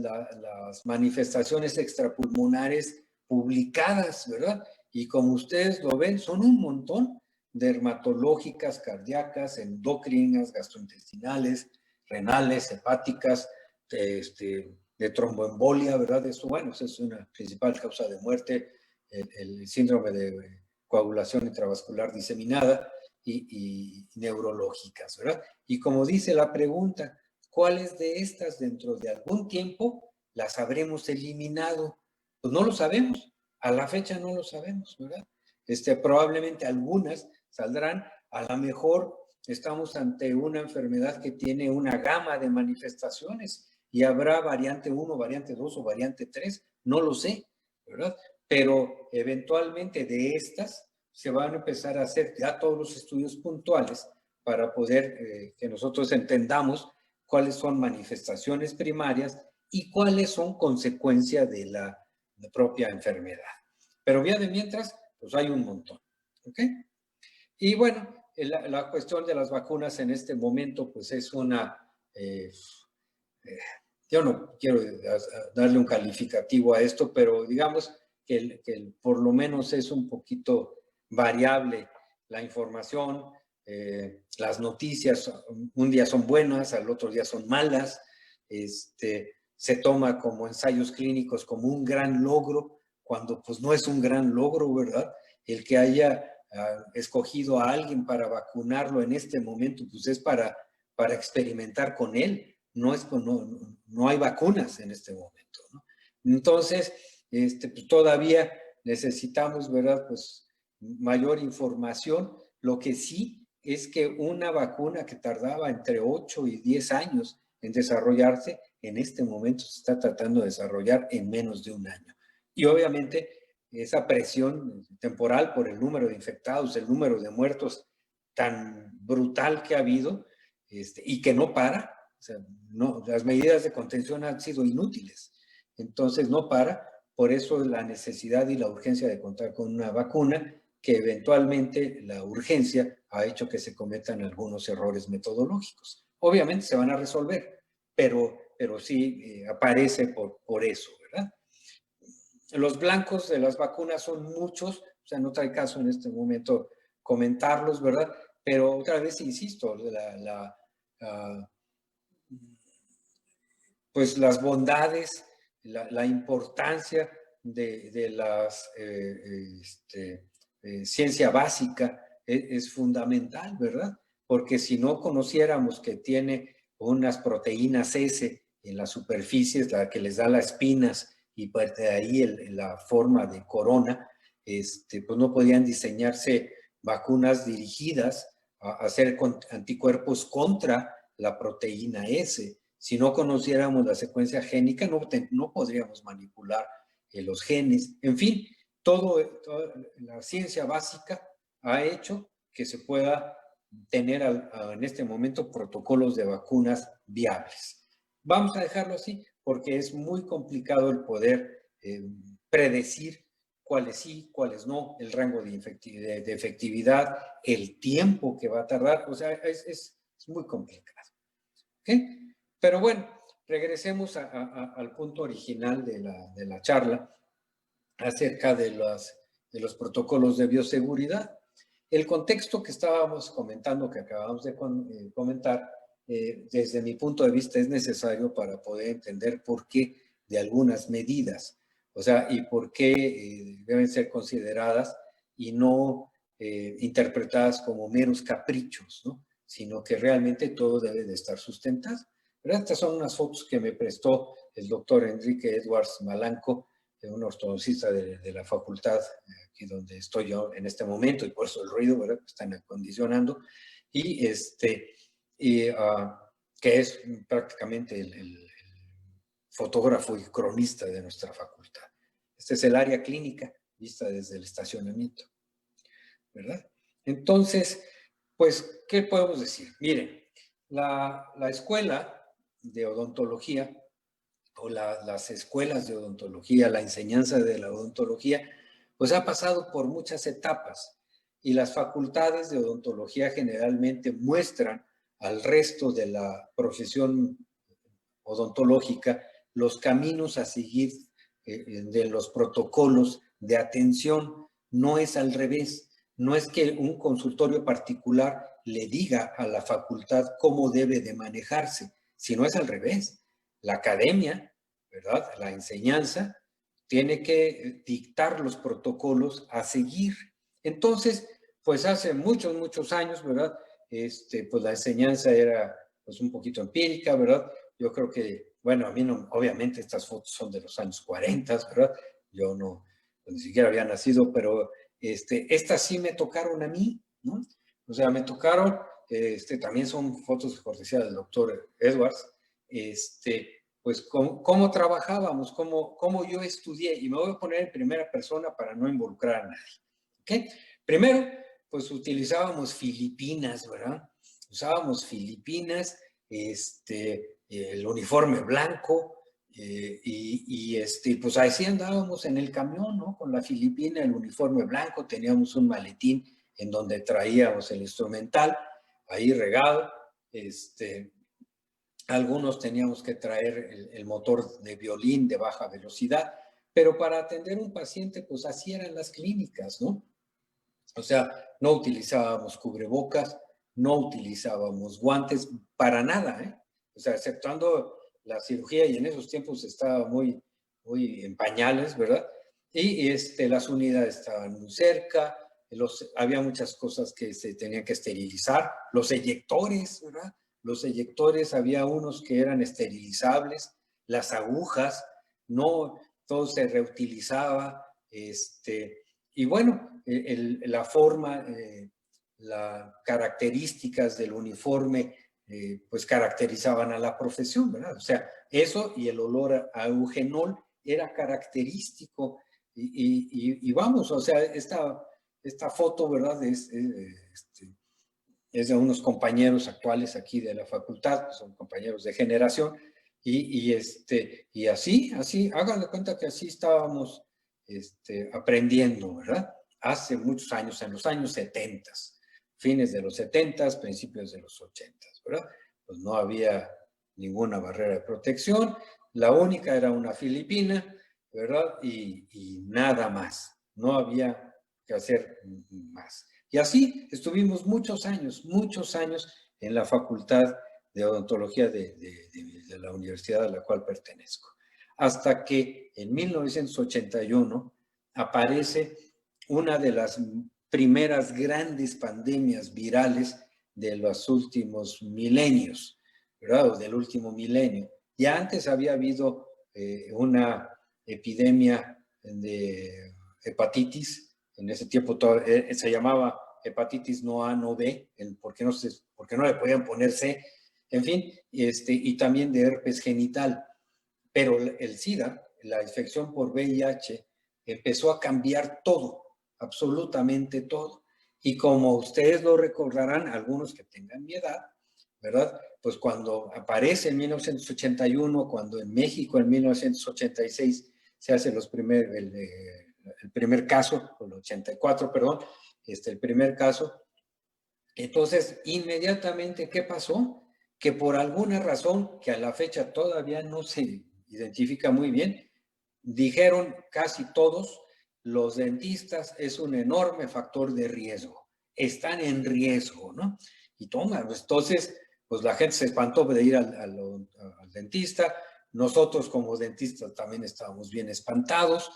manifestaciones extrapulmonares publicadas, ¿verdad? Y como ustedes lo ven, son un montón, dermatológicas, cardíacas, endocrinas, gastrointestinales, renales, hepáticas, de tromboembolia, ¿verdad? Eso, bueno, esa es una principal causa de muerte, el síndrome de coagulación intravascular diseminada y neurológicas, ¿verdad? Y como dice la pregunta, ¿cuáles de estas dentro de algún tiempo las habremos eliminado? Pues no lo sabemos, a la fecha no lo sabemos, ¿verdad? Probablemente algunas saldrán, a lo mejor estamos ante una enfermedad que tiene una gama de manifestaciones y habrá variante 1, variante 2 o variante 3, no lo sé, ¿verdad? Pero eventualmente de estas se van a empezar a hacer ya todos los estudios puntuales para poder que nosotros entendamos cuáles son manifestaciones primarias y cuáles son consecuencias de la propia enfermedad. Pero ya de mientras, pues hay un montón, ¿ok? Y bueno, la cuestión de las vacunas en este momento, pues es una... yo no quiero darle un calificativo a esto, pero digamos que por lo menos es un poquito variable la información, las noticias, un día son buenas, al otro día son malas, se toma como ensayos clínicos como un gran logro, cuando pues no es un gran logro, ¿verdad? El que haya escogido a alguien para vacunarlo en este momento, pues es para experimentar con él, no hay vacunas en este momento, ¿no? Entonces, pues todavía necesitamos, ¿verdad? Pues mayor información. Lo que sí es que una vacuna que tardaba entre 8 y 10 años en desarrollarse, en este momento se está tratando de desarrollar en menos de un año. Y obviamente esa presión temporal por el número de infectados, el número de muertos tan brutal que ha habido, y que no para, o sea, no, las medidas de contención han sido inútiles, entonces no para, por eso la necesidad y la urgencia de contar con una vacuna, que eventualmente la urgencia ha hecho que se cometan algunos errores metodológicos. Obviamente se van a resolver, pero sí aparece por eso, ¿verdad? Los blancos de las vacunas son muchos, o sea, no trae caso en este momento comentarlos, ¿verdad? Pero otra vez insisto, pues las bondades, la importancia de la ciencia básica es fundamental, ¿verdad? Porque si no conociéramos que tiene unas proteínas S en las superficies, la que les da las espinas, y pues de ahí la forma de corona, pues no podían diseñarse vacunas dirigidas a hacer anticuerpos contra la proteína S. Si no conociéramos la secuencia génica, no podríamos manipular los genes. En fin, toda la ciencia básica ha hecho que se pueda tener en este momento protocolos de vacunas viables. Vamos a dejarlo así porque es muy complicado el poder predecir cuáles sí, cuáles no, el rango de efectividad, el tiempo que va a tardar, o sea, es muy complicado. ¿Okay? Pero bueno, regresemos al punto original de la charla acerca de los protocolos de bioseguridad. El contexto que estábamos comentando, que acabamos de comentar, desde mi punto de vista es necesario para poder entender por qué de algunas medidas, o sea, y por qué deben ser consideradas y no interpretadas como meros caprichos, ¿no? Sino que realmente todo debe de estar sustentado. Pero estas son unas fotos que me prestó el doctor Enrique Edwards Malanco, un ortodoncista de la facultad, aquí donde estoy yo en este momento, y por eso el ruido, ¿verdad? Están acondicionando, y que es prácticamente el fotógrafo y cronista de nuestra facultad. Este es el área clínica, vista desde el estacionamiento, ¿verdad? Entonces, pues, ¿qué podemos decir? Miren, la escuela de odontología o las escuelas de odontología, la enseñanza de la odontología, pues ha pasado por muchas etapas y las facultades de odontología generalmente muestran al resto de la profesión odontológica los caminos a seguir de los protocolos de atención. No es al revés. no es que un consultorio particular le diga a la facultad cómo debe de manejarse, sino es al revés. La academia, ¿verdad? La enseñanza tiene que dictar los protocolos a seguir. Entonces, pues hace muchos, muchos años, ¿verdad? Pues la enseñanza era pues un poquito empírica, ¿verdad? Yo creo que, bueno, a mí no, obviamente estas fotos son de los años 40, ¿verdad? Yo no, ni siquiera había nacido, pero estas sí me tocaron a mí, ¿no? O sea, me tocaron, también son fotos de cortesía del doctor Edwards, pues cómo trabajábamos, cómo yo estudié, y me voy a poner en primera persona para no involucrar a nadie, ¿ok? Primero, pues utilizábamos Filipinas, ¿verdad? Usábamos Filipinas, el uniforme blanco, pues así andábamos en el camión, ¿no? Con la Filipina, el uniforme blanco, teníamos un maletín en donde traíamos el instrumental, ahí regado, algunos teníamos que traer el motor de violín de baja velocidad, pero para atender a un paciente, pues así eran las clínicas, ¿no? O sea, no utilizábamos cubrebocas, no utilizábamos guantes, para nada, ¿eh? O sea, exceptuando la cirugía, y en esos tiempos estaba muy en pañales, ¿verdad? Y las unidades estaban muy cerca, había muchas cosas que se tenían que esterilizar, los eyectores, ¿verdad? Los eyectores, había unos que eran esterilizables, las agujas, no, todo se reutilizaba, y bueno, la forma, las características del uniforme, pues caracterizaban a la profesión, ¿verdad? O sea, eso y el olor a eugenol era característico. Y vamos, o sea, esta foto, ¿verdad? Es de unos compañeros actuales aquí de la facultad, son compañeros de generación, y así, hagan de cuenta que así estábamos aprendiendo, ¿verdad? Hace muchos años, en los años 70, fines de los 70, principios de los 80, ¿verdad? Pues no había ninguna barrera de protección, la única era una filipina, ¿verdad? Y nada más, no había que hacer más. Y así estuvimos muchos años en la Facultad de Odontología de la universidad a la cual pertenezco. Hasta que en 1981 aparece una de las primeras grandes pandemias virales de los últimos milenios, ¿verdad? O del último milenio. Ya antes había habido una epidemia de hepatitis. En ese tiempo se llamaba hepatitis no A, no B, porque no le podían poner C, en fin, y también de herpes genital. Pero el SIDA, la infección por VIH, empezó a cambiar todo, absolutamente todo. Y como ustedes lo recordarán, algunos que tengan mi edad, ¿verdad? Pues cuando aparece en 1981, cuando en México en 1986 se hace el primer caso, el 84, perdón, el primer caso. Entonces, inmediatamente, ¿qué pasó? Que por alguna razón, que a la fecha todavía no se identifica muy bien, dijeron casi todos, los dentistas es un enorme factor de riesgo, están en riesgo, ¿no? Y toma, pues, entonces, pues la gente se espantó de ir al dentista, nosotros como dentistas también estábamos bien espantados,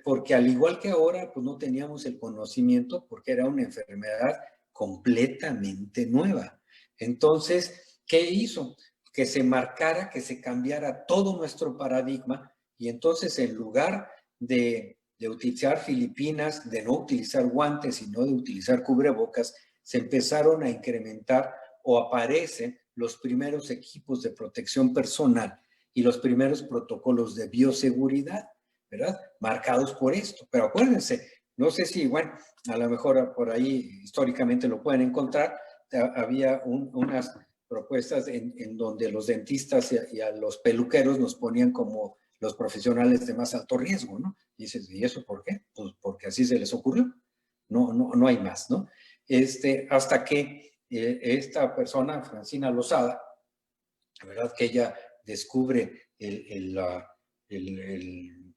porque al igual que ahora, pues no teníamos el conocimiento porque era una enfermedad completamente nueva. Entonces, ¿qué hizo? Que se marcara, que se cambiara todo nuestro paradigma, y entonces en lugar de utilizar Filipinas, de no utilizar guantes, sino de utilizar cubrebocas, se empezaron a incrementar o aparecen los primeros equipos de protección personal y los primeros protocolos de bioseguridad, ¿verdad? Marcados por esto. Pero acuérdense, no sé si, bueno, a lo mejor por ahí históricamente lo pueden encontrar, había unas propuestas en donde los dentistas y a los peluqueros nos ponían como los profesionales de más alto riesgo, ¿no? Y dices, ¿y eso por qué? Pues porque así se les ocurrió. No hay más, ¿no? Hasta que esta persona, Francina Lozada, la verdad que ella descubre el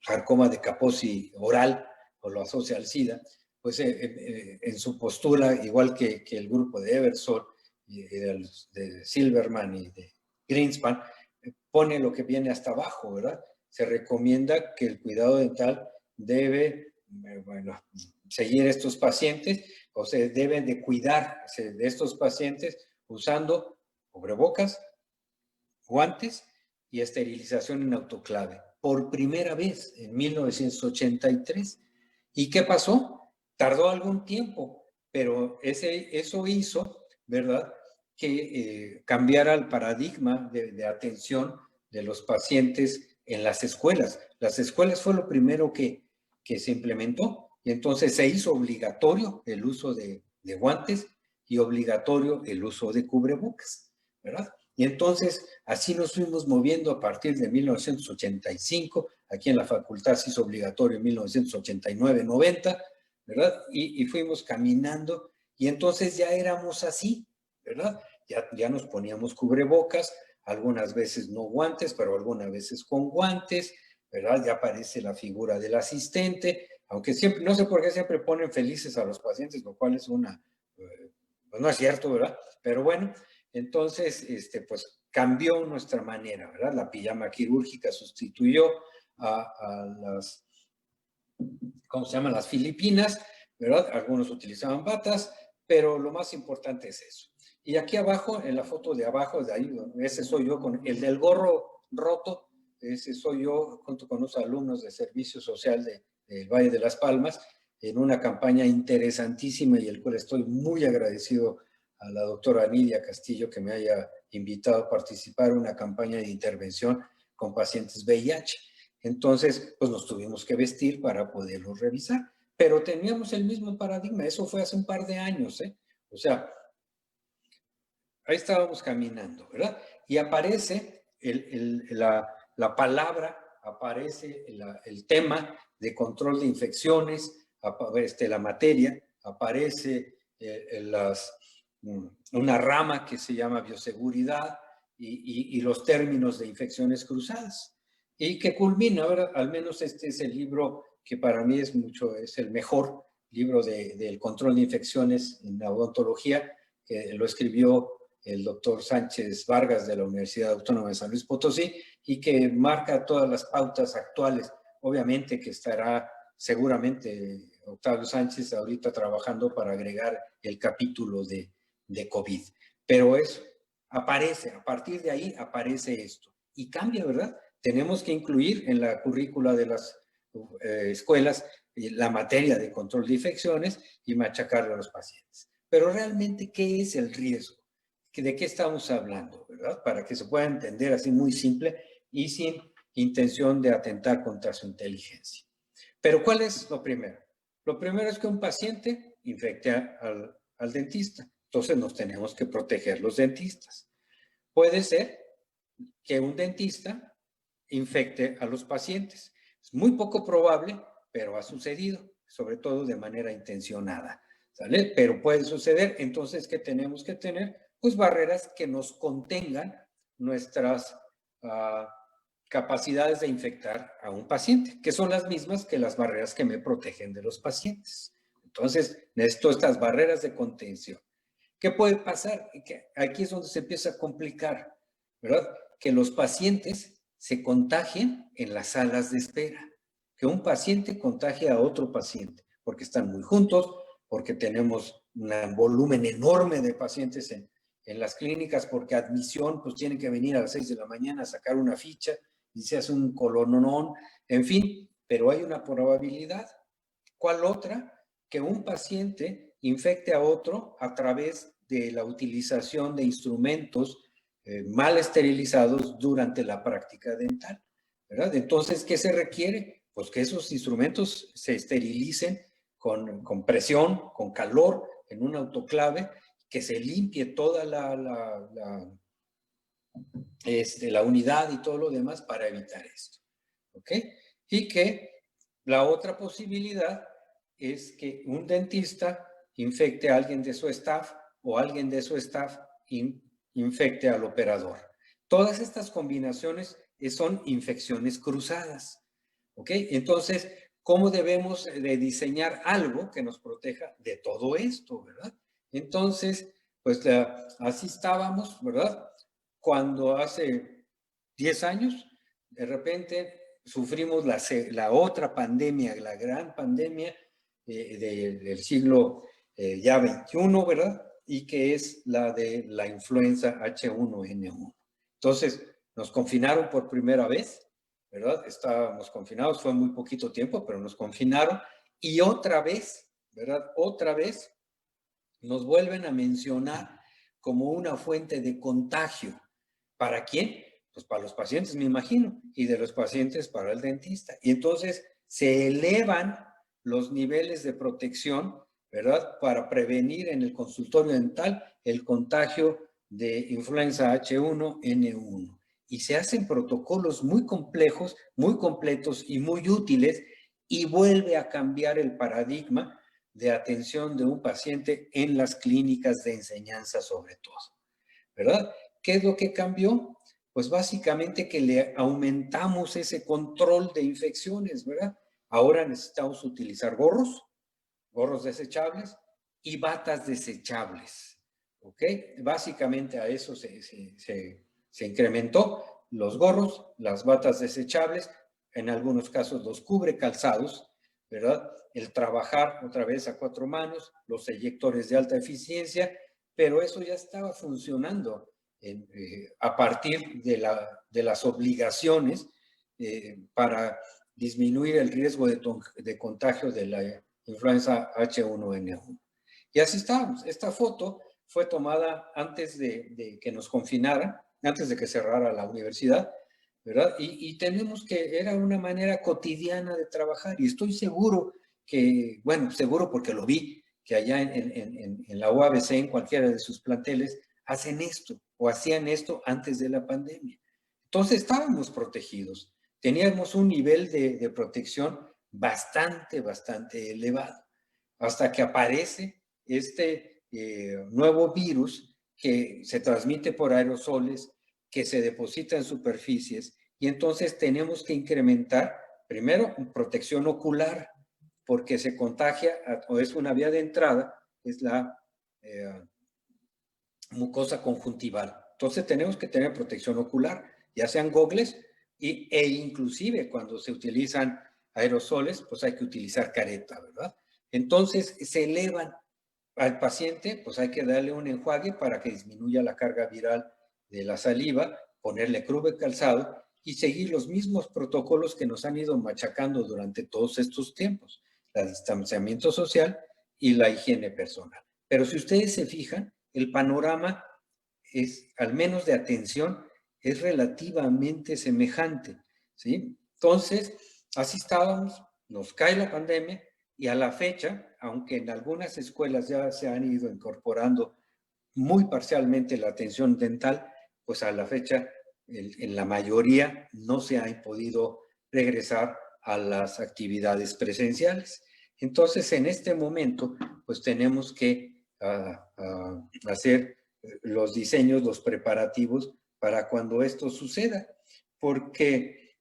sarcoma de Kaposi oral, o lo asocia al SIDA, pues en su postura, igual que el grupo de Ebersol, y de Silverman y de Greenspan, pone lo que viene hasta abajo, ¿verdad? Se recomienda que el cuidado dental debe, bueno, seguir estos pacientes, o se deben de cuidarse de estos pacientes usando cubrebocas, guantes y esterilización en autoclave. Por primera vez en 1983. ¿Y qué pasó? Tardó algún tiempo, pero eso hizo, ¿verdad?, que cambiara el paradigma de atención de los pacientes en las escuelas. Las escuelas fue lo primero que se implementó, y entonces se hizo obligatorio el uso de guantes y obligatorio el uso de cubrebocas, ¿verdad? Y entonces así nos fuimos moviendo a partir de 1985, aquí en la facultad se hizo obligatorio en 1989-90, ¿verdad? Y fuimos caminando, y entonces ya éramos así, ¿verdad? Ya nos poníamos cubrebocas, algunas veces no guantes, pero algunas veces con guantes, ¿verdad? Ya aparece la figura del asistente, aunque siempre, no sé por qué siempre ponen felices a los pacientes, lo cual es pues no es cierto, ¿verdad? Pero bueno, entonces, pues cambió nuestra manera, ¿verdad? La pijama quirúrgica sustituyó a las, ¿cómo se llaman? Las filipinas, ¿verdad? Algunos utilizaban batas, pero lo más importante es eso. Y aquí abajo, en la foto de abajo, de ahí, ese soy yo con el del gorro roto, ese soy yo junto con los alumnos de Servicio Social del Valle de las Palmas, en una campaña interesantísima y el cual estoy muy agradecido a la doctora Nidia Castillo que me haya invitado a participar en una campaña de intervención con pacientes VIH. Entonces, pues nos tuvimos que vestir para poderlos revisar, pero teníamos el mismo paradigma, eso fue hace un par de años, ¿eh? O sea, ahí estábamos caminando, ¿verdad? Y aparece la palabra, aparece el tema de control de infecciones, la materia, aparece una rama que se llama bioseguridad y los términos de infecciones cruzadas. Y que culmina, ¿verdad? Al menos este es el libro que para mí es el mejor libro del control de infecciones en la odontología, que lo escribió el doctor Sánchez Vargas de la Universidad Autónoma de San Luis Potosí y que marca todas las pautas actuales. Obviamente que estará seguramente Octavio Sánchez ahorita trabajando para agregar el capítulo de COVID. Pero eso aparece, a partir de ahí aparece esto. Y cambia, ¿verdad? Tenemos que incluir en la currícula de las escuelas la materia de control de infecciones y machacarlo a los pacientes. Pero realmente, ¿qué es el riesgo? ¿De qué estamos hablando, verdad? Para que se pueda entender así muy simple y sin intención de atentar contra su inteligencia. Pero ¿cuál es lo primero? Lo primero es que un paciente infecte al dentista. Entonces nos tenemos que proteger los dentistas. Puede ser que un dentista infecte a los pacientes. Es muy poco probable, pero ha sucedido, sobre todo de manera intencionada, ¿sale? Pero puede suceder. Entonces, ¿qué tenemos que tener? Pues barreras que nos contengan nuestras capacidades de infectar a un paciente, que son las mismas que las barreras que me protegen de los pacientes. Entonces, necesito estas barreras de contención. ¿Qué puede pasar? Aquí es donde se empieza a complicar, ¿verdad? Que los pacientes se contagien en las salas de espera, que un paciente contagie a otro paciente, porque están muy juntos, porque tenemos un volumen enorme de pacientes en las clínicas, porque admisión, pues tienen que venir a las 6 de la mañana a sacar una ficha y se hace un colonón, en fin, pero hay una probabilidad. ¿Cuál otra? Que un paciente infecte a otro a través de la utilización de instrumentos mal esterilizados durante la práctica dental, ¿verdad? Entonces, ¿qué se requiere? Pues que esos instrumentos se esterilicen con presión, con calor, en un autoclave, que se limpie toda la unidad y todo lo demás para evitar esto, ¿ok? Y que la otra posibilidad es que un dentista infecte a alguien de su staff o alguien de su staff infecte al operador. Todas estas combinaciones son infecciones cruzadas, ¿ok? Entonces, cómo debemos de diseñar algo que nos proteja de todo esto, ¿verdad? Entonces, pues así estábamos, ¿verdad? Cuando hace 10 años, de repente sufrimos la otra pandemia, la gran pandemia del siglo ya XXI, ¿verdad? Y que es la de la influenza H1N1. Entonces, nos confinaron por primera vez, ¿verdad? Estábamos confinados, fue muy poquito tiempo, pero nos confinaron y otra vez, ¿verdad? Otra vez nos vuelven a mencionar como una fuente de contagio. ¿Para quién? Pues para los pacientes, me imagino, y de los pacientes para el dentista. Y entonces se elevan los niveles de protección, ¿verdad? Para prevenir en el consultorio dental el contagio de influenza H1N1. Y se hacen protocolos muy complejos, muy completos y muy útiles, y vuelve a cambiar el paradigma de atención de un paciente en las clínicas de enseñanza sobre todo, ¿verdad? ¿Qué es lo que cambió? Pues básicamente que le aumentamos ese control de infecciones, ¿verdad? Ahora necesitamos utilizar gorros desechables y batas desechables, ¿ok? Básicamente a eso se incrementó los gorros, las batas desechables, en algunos casos los cubre calzados, ¿verdad? El trabajar otra vez a 4 manos, los eyectores de alta eficiencia, pero eso ya estaba funcionando a partir de las obligaciones para disminuir el riesgo de contagio de la influenza H1N1. Y así estábamos. Esta foto fue tomada antes de que nos confinaran, antes de que cerrara la universidad, ¿verdad? Y tenemos que, era una manera cotidiana de trabajar y estoy seguro que, bueno, seguro porque lo vi, que allá en la UABC, en cualquiera de sus planteles, hacen esto o hacían esto antes de la pandemia. Entonces estábamos protegidos, teníamos un nivel de protección bastante elevado, hasta que aparece este nuevo virus que se transmite por aerosoles, que se deposita en superficies, y entonces tenemos que incrementar, primero, protección ocular, porque se contagia, o es una vía de entrada, es la mucosa conjuntival. Entonces tenemos que tener protección ocular, ya sean gogles e inclusive cuando se utilizan aerosoles, pues hay que utilizar careta, ¿verdad? Entonces se elevan al paciente, pues hay que darle un enjuague para que disminuya la carga viral de la saliva, ponerle cubre calzado y seguir los mismos protocolos que nos han ido machacando durante todos estos tiempos, el distanciamiento social y la higiene personal. Pero si ustedes se fijan, el panorama es, al menos de atención, es relativamente semejante, ¿sí? Entonces, así estábamos, nos cae la pandemia y a la fecha, aunque en algunas escuelas ya se han ido incorporando muy parcialmente la atención dental, pues a la fecha, en la mayoría, no se ha podido regresar a las actividades presenciales. Entonces, en este momento, pues tenemos que hacer los diseños, los preparativos para cuando esto suceda, porque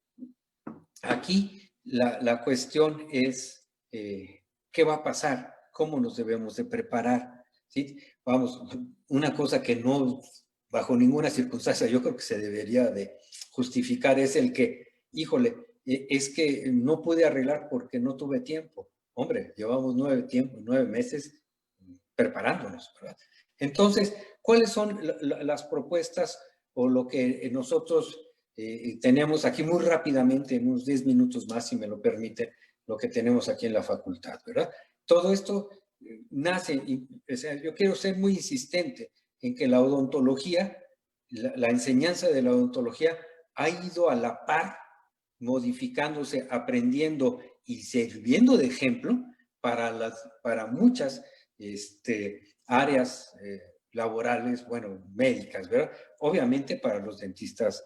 aquí la cuestión es qué va a pasar, cómo nos debemos de preparar, ¿sí? Vamos, una cosa que no, bajo ninguna circunstancia, yo creo que se debería de justificar es el que, híjole, es que no pude arreglar porque no tuve tiempo. Hombre, llevamos 9 meses preparándonos, ¿verdad? Entonces, ¿cuáles son las propuestas o lo que nosotros tenemos aquí muy rápidamente, en unos 10 minutos más, si me lo permite, lo que tenemos aquí en la facultad, ¿verdad? Todo esto nace, o sea, yo quiero ser muy insistente en que la odontología, la enseñanza de la odontología ha ido a la par, modificándose, aprendiendo y sirviendo de ejemplo para muchas áreas laborales, bueno, médicas, ¿verdad? Obviamente para los dentistas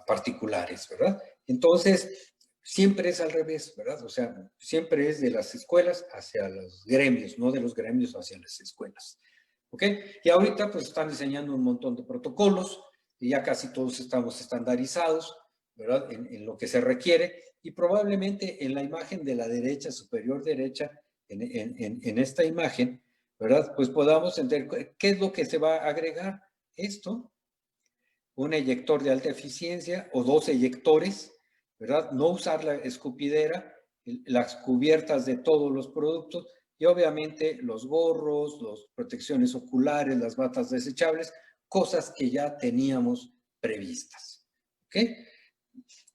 particulares, ¿verdad? Entonces, siempre es al revés, ¿verdad? O sea, siempre es de las escuelas hacia los gremios, no de los gremios hacia las escuelas. ¿Ok? Y ahorita pues están diseñando un montón de protocolos y ya casi todos estamos estandarizados, ¿verdad? En lo que se requiere, y probablemente en la imagen de la derecha, superior derecha, en esta imagen, ¿verdad? Pues podamos entender qué es lo que se va a agregar. Esto, un eyector de alta eficiencia o 2 eyectores, ¿verdad? No usar la escupidera, las cubiertas de todos los productos y obviamente los gorros, las protecciones oculares, las batas desechables, cosas que ya teníamos previstas. ¿Ok?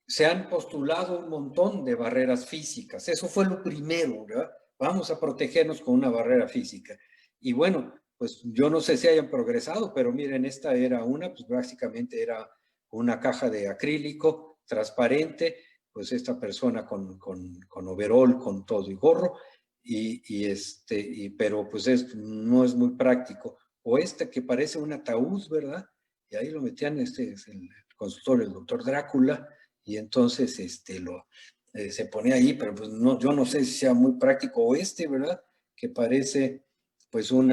Se han postulado un montón de barreras físicas. Eso fue lo primero, ¿verdad? Vamos a protegernos con una barrera física. Y bueno, pues yo no sé si hayan progresado, pero miren, esta era una, pues básicamente era una caja de acrílico transparente, pues esta persona con overol, con todo y gorro, pero pues no es muy práctico. O este que parece un ataúd, ¿verdad? Y ahí lo metían, este es el consultorio del doctor Drácula, y entonces se pone ahí, pero pues no, yo no sé si sea muy práctico, o ¿verdad? Que parece pues un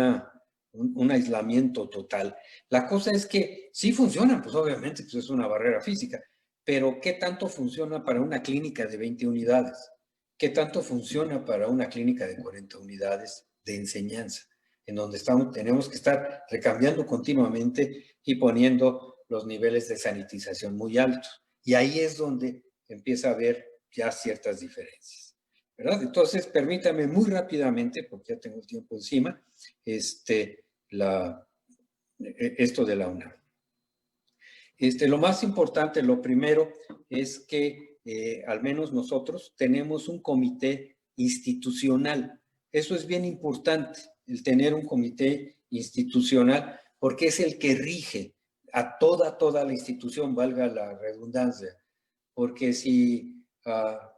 aislamiento total. La cosa es que sí funcionan, pues obviamente pues es una barrera física, pero ¿qué tanto funciona para una clínica de 20 unidades? ¿Qué tanto funciona para una clínica de 40 unidades de enseñanza? En donde tenemos que estar recambiando continuamente y poniendo los niveles de sanitización muy altos. Y ahí es donde empieza a haber ya ciertas diferencias, ¿verdad? Entonces, permítame muy rápidamente, porque ya tengo el tiempo encima, esto de la UNAM. Lo más importante, lo primero, es que al menos nosotros tenemos un comité institucional. Eso es bien importante, el tener un comité institucional, porque es el que rige a toda la institución, valga la redundancia. Porque si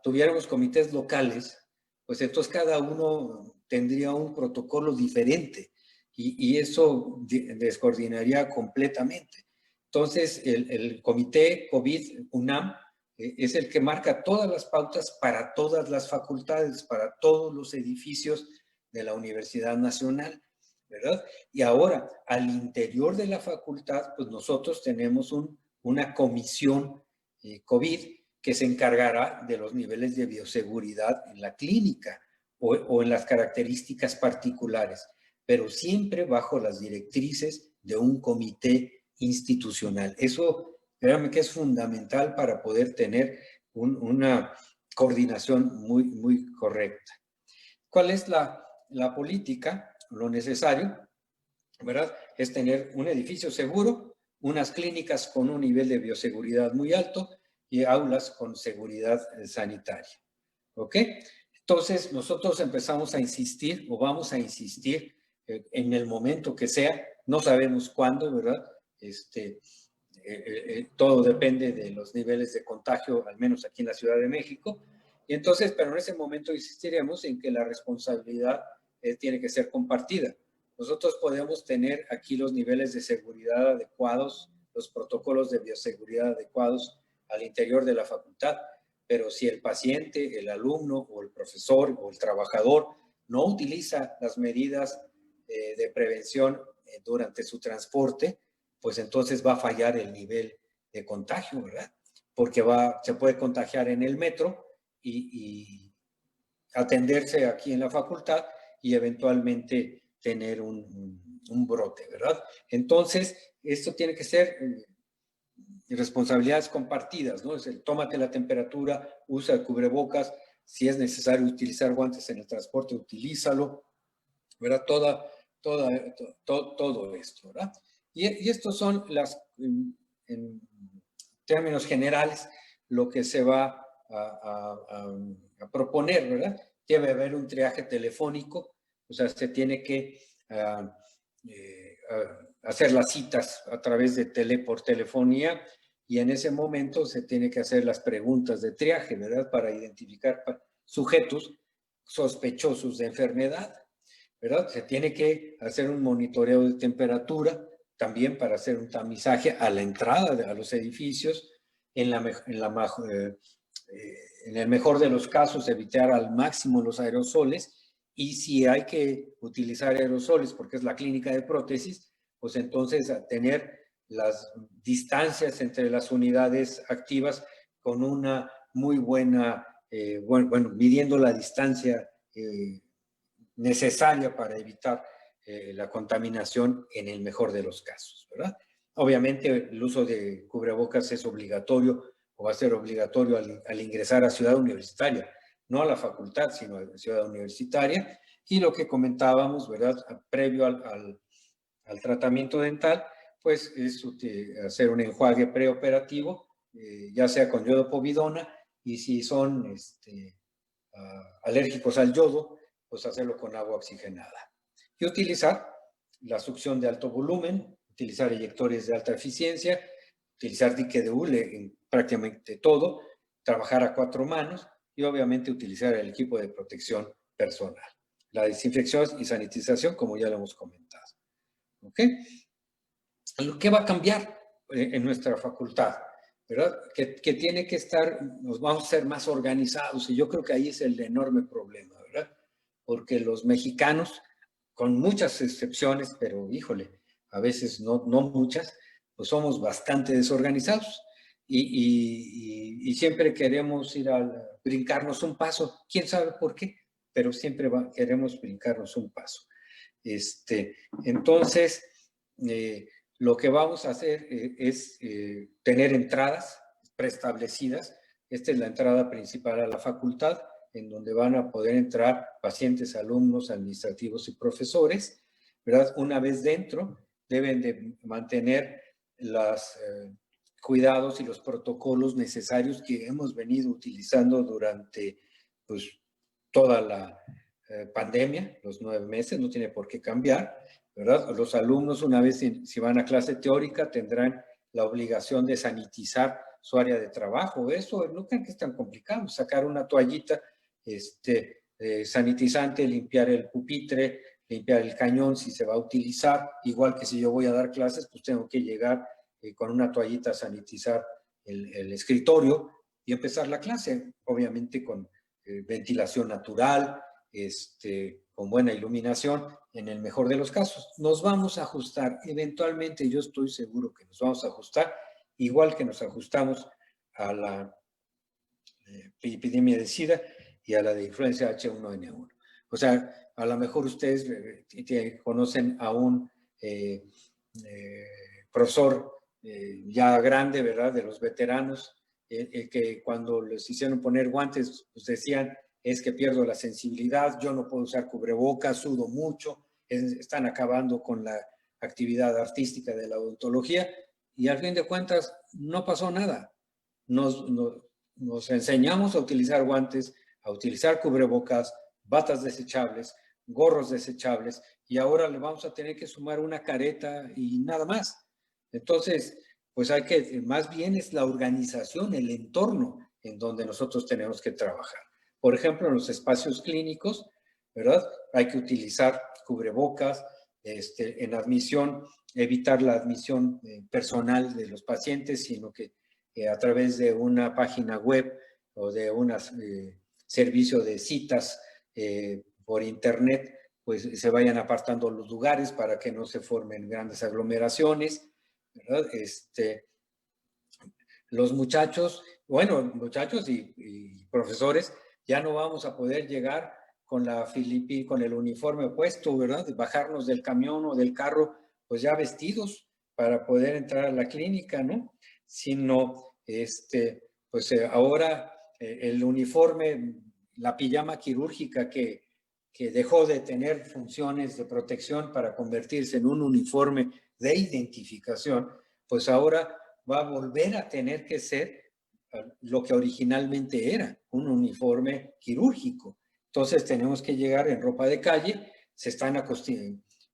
tuviéramos comités locales, pues entonces cada uno tendría un protocolo diferente y eso descoordinaría completamente. Entonces, el comité COVID UNAM es el que marca todas las pautas para todas las facultades, para todos los edificios de la Universidad Nacional, ¿verdad? Y ahora, al interior de la facultad, pues nosotros tenemos una comisión COVID que se encargará de los niveles de bioseguridad en la clínica o en las características particulares, pero siempre bajo las directrices de un comité institucional. Eso, créanme que es fundamental para poder tener una coordinación muy correcta. ¿Cuál es la política? Lo necesario, ¿verdad? Es tener un edificio seguro, unas clínicas con un nivel de bioseguridad muy alto y aulas con seguridad sanitaria. ¿Ok? Entonces, nosotros empezamos a insistir o vamos a insistir en el momento que sea, no sabemos cuándo, ¿verdad? Todo depende de los niveles de contagio, al menos aquí en la Ciudad de México. Y entonces, pero en ese momento insistiremos en que la responsabilidad tiene que ser compartida. Nosotros podemos tener aquí los niveles de seguridad adecuados, los protocolos de bioseguridad adecuados al interior de la facultad, pero si el paciente, el alumno o el profesor o el trabajador no utiliza las medidas de prevención durante su transporte, pues entonces va a fallar el nivel de contagio, ¿verdad? Porque se puede contagiar en el metro y atenderse aquí en la facultad y eventualmente tener un brote, ¿verdad? Entonces, esto tiene que ser responsabilidades compartidas, ¿no? Es el tómate la temperatura, usa el cubrebocas, si es necesario utilizar guantes en el transporte, utilízalo, ¿verdad? Todo esto, ¿verdad? Y estos son en términos generales, lo que se va a proponer, ¿verdad? Debe haber un triaje telefónico, o sea, se tiene que hacer las citas a través de por telefonía y en ese momento se tiene que hacer las preguntas de triaje, ¿verdad? Para identificar sujetos sospechosos de enfermedad, ¿verdad? Se tiene que hacer un monitoreo de temperatura también para hacer un tamizaje a la entrada a los edificios, en el mejor de los casos evitar al máximo los aerosoles y si hay que utilizar aerosoles porque es la clínica de prótesis, pues entonces a tener las distancias entre las unidades activas con una muy buena, bueno, midiendo la distancia necesaria para evitar la contaminación en el mejor de los casos, ¿verdad? Obviamente el uso de cubrebocas es obligatorio o va a ser obligatorio al ingresar a Ciudad Universitaria, no a la facultad, sino a Ciudad Universitaria. Y lo que comentábamos, ¿verdad? Previo al tratamiento dental, pues es hacer un enjuague preoperativo, ya sea con yodopovidona, y si son alérgicos al yodo, pues hacerlo con agua oxigenada. Y utilizar la succión de alto volumen, utilizar eyectores de alta eficiencia, utilizar dique de hule en prácticamente todo, trabajar a 4 manos y obviamente utilizar el equipo de protección personal. La desinfección y sanitización, como ya lo hemos comentado. ¿Ok? ¿Qué va a cambiar en nuestra facultad? ¿Verdad? Que tiene que estar, nos vamos a ser más organizados, y yo creo que ahí es el enorme problema, ¿verdad? Porque los mexicanos, con muchas excepciones, pero híjole, a veces no muchas, pues somos bastante desorganizados y siempre queremos ir a brincarnos un paso, quién sabe por qué, pero siempre queremos brincarnos un paso. Entonces, lo que vamos a hacer es tener entradas preestablecidas. Esta es la entrada principal a la facultad, en donde van a poder entrar pacientes, alumnos, administrativos y profesores, ¿verdad? Una vez dentro, deben de mantener los cuidados y los protocolos necesarios que hemos venido utilizando durante pues, toda la pandemia, los 9 meses, no tiene por qué cambiar, ¿verdad? Los alumnos, una vez si van a clase teórica, tendrán la obligación de sanitizar su área de trabajo. Eso no crean que es tan complicado, sacar una toallita sanitizante, limpiar el pupitre, limpiar el cañón si se va a utilizar, igual que si yo voy a dar clases, pues tengo que llegar con una toallita a sanitizar el escritorio y empezar la clase, obviamente con ventilación natural, con buena iluminación, en el mejor de los casos. Nos vamos a ajustar, eventualmente yo estoy seguro que nos vamos a ajustar, igual que nos ajustamos a la epidemia de SIDA y a la de influenza H1N1. O sea, a lo mejor ustedes conocen a un profesor ya grande, ¿verdad? De los veteranos, que cuando les hicieron poner guantes, pues decían, es que pierdo la sensibilidad, yo no puedo usar cubrebocas, sudo mucho, están acabando con la actividad artística de la odontología, y al fin de cuentas no pasó nada. Nos enseñamos a utilizar guantes, a utilizar cubrebocas, batas desechables, gorros desechables, y ahora le vamos a tener que sumar una careta y nada más. Entonces, pues hay que, más bien es la organización, el entorno en donde nosotros tenemos que trabajar. Por ejemplo, en los espacios clínicos, ¿verdad? Hay que utilizar cubrebocas, en admisión, evitar la admisión personal de los pacientes, sino que a través de una página web o de un servicio de citas por internet, pues se vayan apartando los lugares para que no se formen grandes aglomeraciones, ¿verdad? Los muchachos, bueno, muchachos y profesores, ya no vamos a poder llegar con con el uniforme puesto, ¿verdad? Bajarnos del camión o del carro, pues ya vestidos para poder entrar a la clínica, ¿no? Sino, pues ahora el uniforme, la pijama quirúrgica que dejó de tener funciones de protección para convertirse en un uniforme de identificación, pues ahora va a volver a tener que ser lo que originalmente era, un uniforme quirúrgico. Entonces tenemos que llegar en ropa de calle,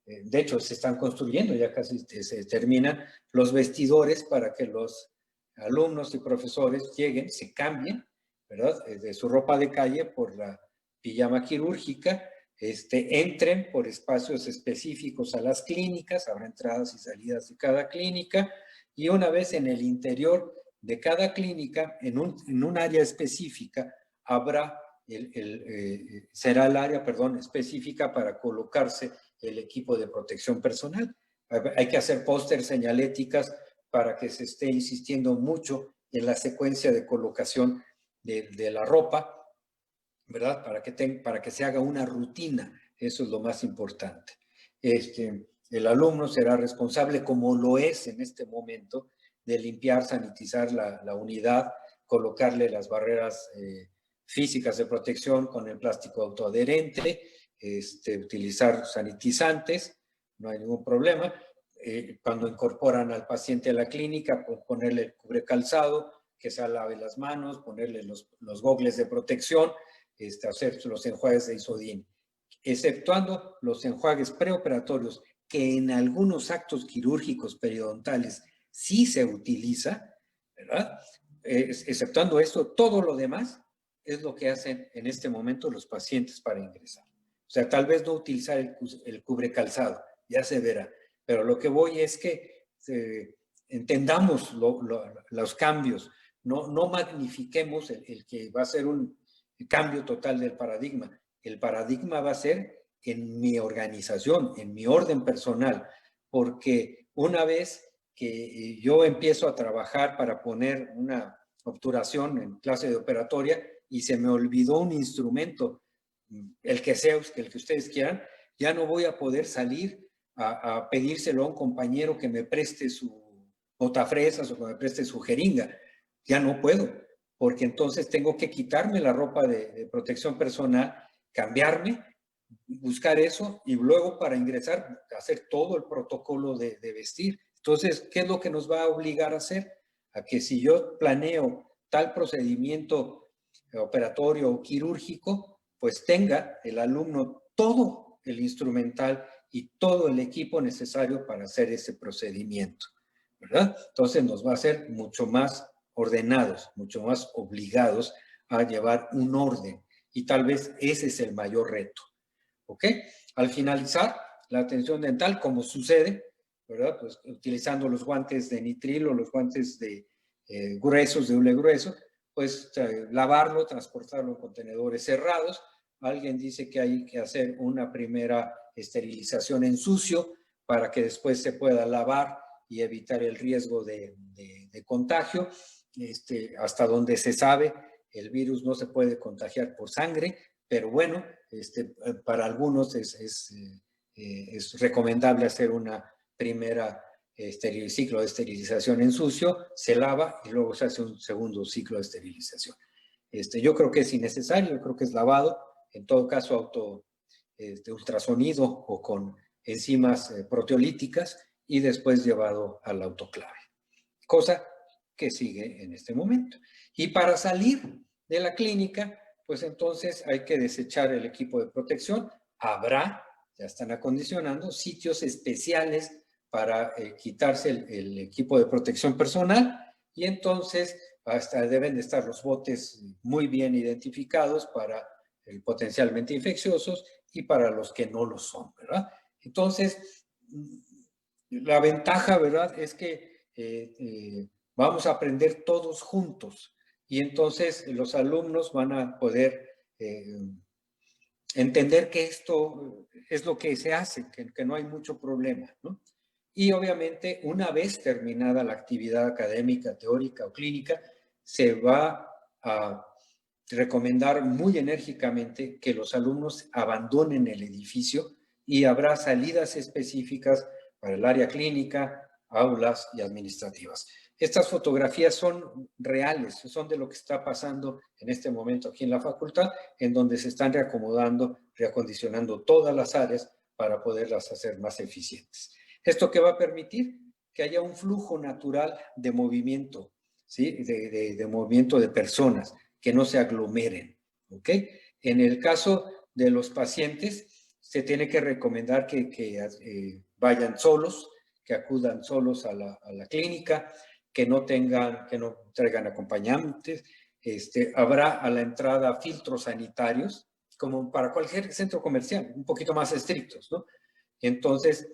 de hecho se están construyendo, ya casi se terminan los vestidores para que los alumnos y profesores lleguen, se cambien, ¿verdad? De su ropa de calle por la pijama quirúrgica, entren por espacios específicos a las clínicas, habrá entradas y salidas de cada clínica, y una vez en el interior de cada clínica, en un área específica, será el área, específica para colocarse el equipo de protección personal. Hay que hacer pósters, señaléticas, para que se esté insistiendo mucho en la secuencia de colocación de la ropa, ¿verdad? Para que se haga una rutina. Eso es lo más importante. El alumno será responsable, como lo es en este momento, de limpiar, sanitizar la unidad, colocarle las barreras físicas de protección con el plástico autoadherente, utilizar sanitizantes, no hay ningún problema. Cuando incorporan al paciente a la clínica, pues ponerle el cubrecalzado, que se lave las manos, ponerle los gogles de protección, hacer los enjuagues de Isodin, exceptuando los enjuagues preoperatorios, que en algunos actos quirúrgicos periodontales sí se utiliza, ¿verdad? Exceptuando esto, todo lo demás es lo que hacen en este momento los pacientes para ingresar. O sea, tal vez no utilizar el cubrecalzado, ya se verá, pero lo que voy es que entendamos los cambios, no magnifiquemos el que va a ser un cambio total del paradigma. El paradigma va a ser en mi organización, en mi orden personal, porque una vez que yo empiezo a trabajar para poner una obturación en clase de operatoria y se me olvidó un instrumento, el que sea, el que ustedes quieran, ya no voy a poder salir a pedírselo a un compañero que me preste su botafresas o que me preste su jeringa. Ya no puedo, porque entonces tengo que quitarme la ropa de protección personal, cambiarme, buscar eso y luego para ingresar hacer todo el protocolo de vestir. Entonces, ¿qué es lo que nos va a obligar a hacer? A que si yo planeo tal procedimiento operatorio o quirúrgico, pues tenga el alumno todo el instrumental y todo el equipo necesario para hacer ese procedimiento, ¿verdad? Entonces nos va a hacer mucho más ordenados, mucho más obligados a llevar un orden. Y tal vez ese es el mayor reto, ¿ok? Al finalizar, la atención dental, como sucede, ¿verdad? Pues utilizando los guantes de nitril o los guantes de gruesos, de hule grueso, pues lavarlo, transportarlo en contenedores cerrados. Alguien dice que hay que hacer una primera esterilización en sucio para que después se pueda lavar y evitar el riesgo de contagio. Hasta donde se sabe, el virus no se puede contagiar por sangre, pero bueno, para algunos es recomendable hacer una primera ciclo de esterilización en sucio, se lava y luego se hace un segundo ciclo de esterilización. Yo creo que es innecesario, yo creo que es lavado, en todo caso ultrasonido o con enzimas proteolíticas y después llevado al autoclave. Cosa que sigue en este momento. Y para salir de la clínica, pues entonces hay que desechar el equipo de protección. Habrá, ya están acondicionando, sitios especiales para quitarse el equipo de protección personal y entonces hasta deben de estar los botes muy bien identificados para el potencialmente infecciosos y para los que no lo son, ¿verdad? Entonces, la ventaja, ¿verdad?, es que vamos a aprender todos juntos y entonces los alumnos van a poder entender que esto es lo que se hace, que no hay mucho problema, ¿no? Y obviamente una vez terminada la actividad académica, teórica o clínica, se va a recomendar muy enérgicamente que los alumnos abandonen el edificio y habrá salidas específicas para el área clínica, aulas y administrativas. Estas fotografías son reales, son de lo que está pasando en este momento aquí en la facultad, en donde se están reacomodando, reacondicionando todas las áreas para poderlas hacer más eficientes. ¿Esto qué va a permitir? Que haya un flujo natural de movimiento, ¿sí? De movimiento de personas, que no se aglomeren, ¿ok? En el caso de los pacientes, se tiene que recomendar que vayan solos, que acudan solos a la clínica, que no traigan acompañantes. Habrá a la entrada filtros sanitarios, como para cualquier centro comercial, un poquito más estrictos, ¿no? Entonces,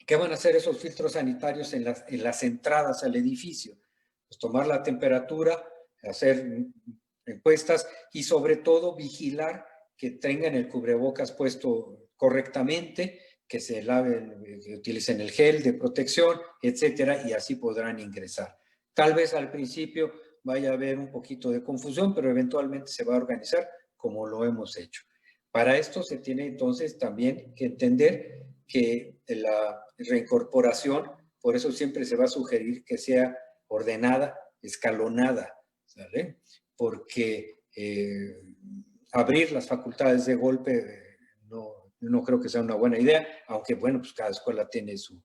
¿qué van a hacer esos filtros sanitarios en las entradas al edificio? Pues tomar la temperatura, hacer encuestas y sobre todo vigilar que tengan el cubrebocas puesto correctamente, que se laven, que utilicen el gel de protección, etcétera, y así podrán ingresar. Tal vez al principio vaya a haber un poquito de confusión, pero eventualmente se va a organizar como lo hemos hecho. Para esto se tiene entonces también que entender que la reincorporación, por eso siempre se va a sugerir que sea ordenada, escalonada, ¿sale? Porque abrir las facultades de golpe no creo que sea una buena idea, aunque bueno, pues cada escuela tiene su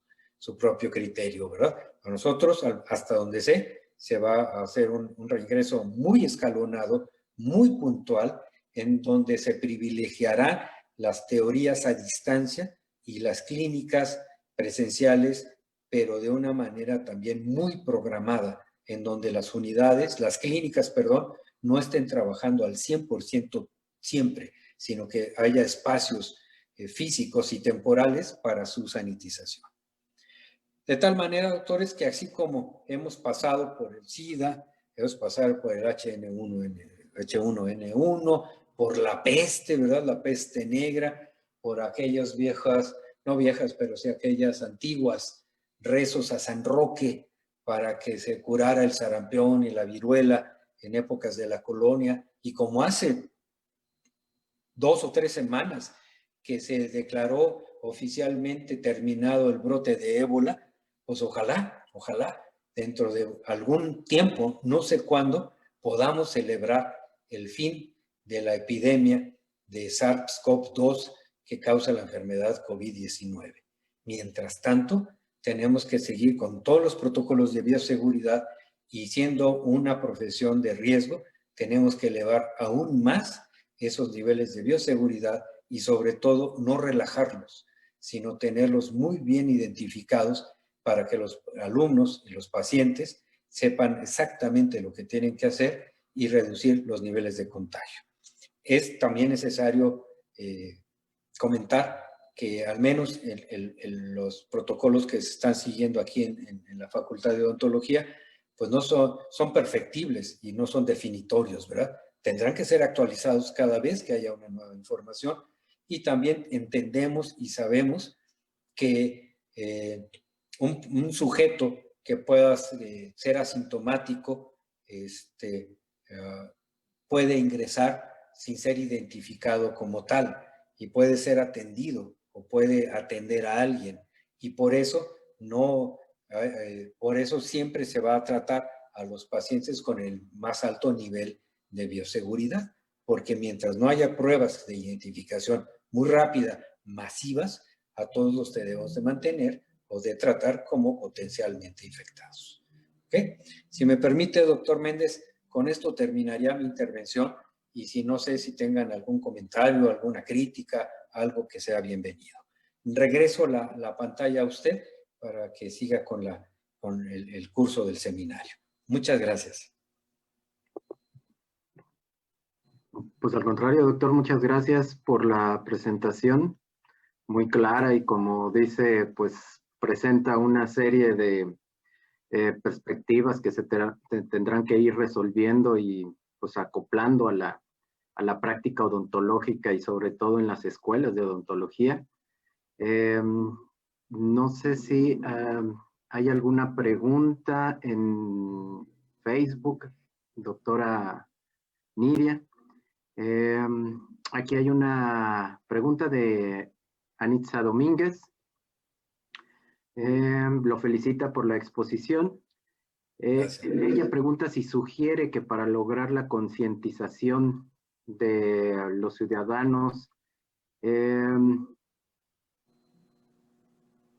propio criterio, ¿verdad? A nosotros, hasta donde sé, se va a hacer un reingreso muy escalonado, muy puntual, en donde se privilegiarán las teorías a distancia y las clínicas presenciales, pero de una manera también muy programada, en donde las unidades, las clínicas, perdón, no estén trabajando al 100% siempre, sino que haya espacios físicos y temporales para su sanitización. De tal manera, doctores, que así como hemos pasado por el SIDA, hemos pasado por el H1N1, por la peste, ¿verdad? La peste negra, por aquellas viejas, no viejas, pero sí aquellas antiguas rezos a San Roque para que se curara el sarampión y la viruela en épocas de la colonia, y como hace 2 o 3 semanas que se declaró oficialmente terminado el brote de ébola, pues ojalá dentro de algún tiempo, no sé cuándo, podamos celebrar el fin de la epidemia de SARS-CoV-2 que causa la enfermedad COVID-19. Mientras tanto, tenemos que seguir con todos los protocolos de bioseguridad, y siendo una profesión de riesgo, tenemos que elevar aún más esos niveles de bioseguridad y sobre todo no relajarlos, sino tenerlos muy bien identificados para que los alumnos y los pacientes sepan exactamente lo que tienen que hacer y reducir los niveles de contagio. Es también necesario comentar que al menos los protocolos que se están siguiendo aquí en la Facultad de Odontología, pues no son perfectibles y no son definitorios, ¿verdad? Tendrán que ser actualizados cada vez que haya una nueva información, y también entendemos y sabemos que un sujeto que pueda ser asintomático puede ingresar sin ser identificado como tal, y puede ser atendido o puede atender a alguien, y por eso por eso siempre se va a tratar a los pacientes con el más alto nivel de bioseguridad, porque mientras no haya pruebas de identificación muy rápida, masivas, a todos los debemos de mantener o de tratar como potencialmente infectados. ¿Okay? Si me permite, doctor Méndez, con esto terminaría mi intervención, y si no sé si tengan algún comentario, alguna crítica, algo que sea bienvenido. Regreso la pantalla a usted para que siga con el curso del seminario. Muchas gracias. Pues al contrario, doctor, muchas gracias por la presentación, muy clara, y como dice, pues presenta una serie de perspectivas que se tendrán que ir resolviendo y pues acoplando a la práctica odontológica, y sobre todo en las escuelas de odontología. No sé si hay alguna pregunta en Facebook, doctora Niria. Aquí hay una pregunta de Anitza Domínguez. Lo felicita por la exposición. Ella pregunta si sugiere que para lograr la concientización de los ciudadanos,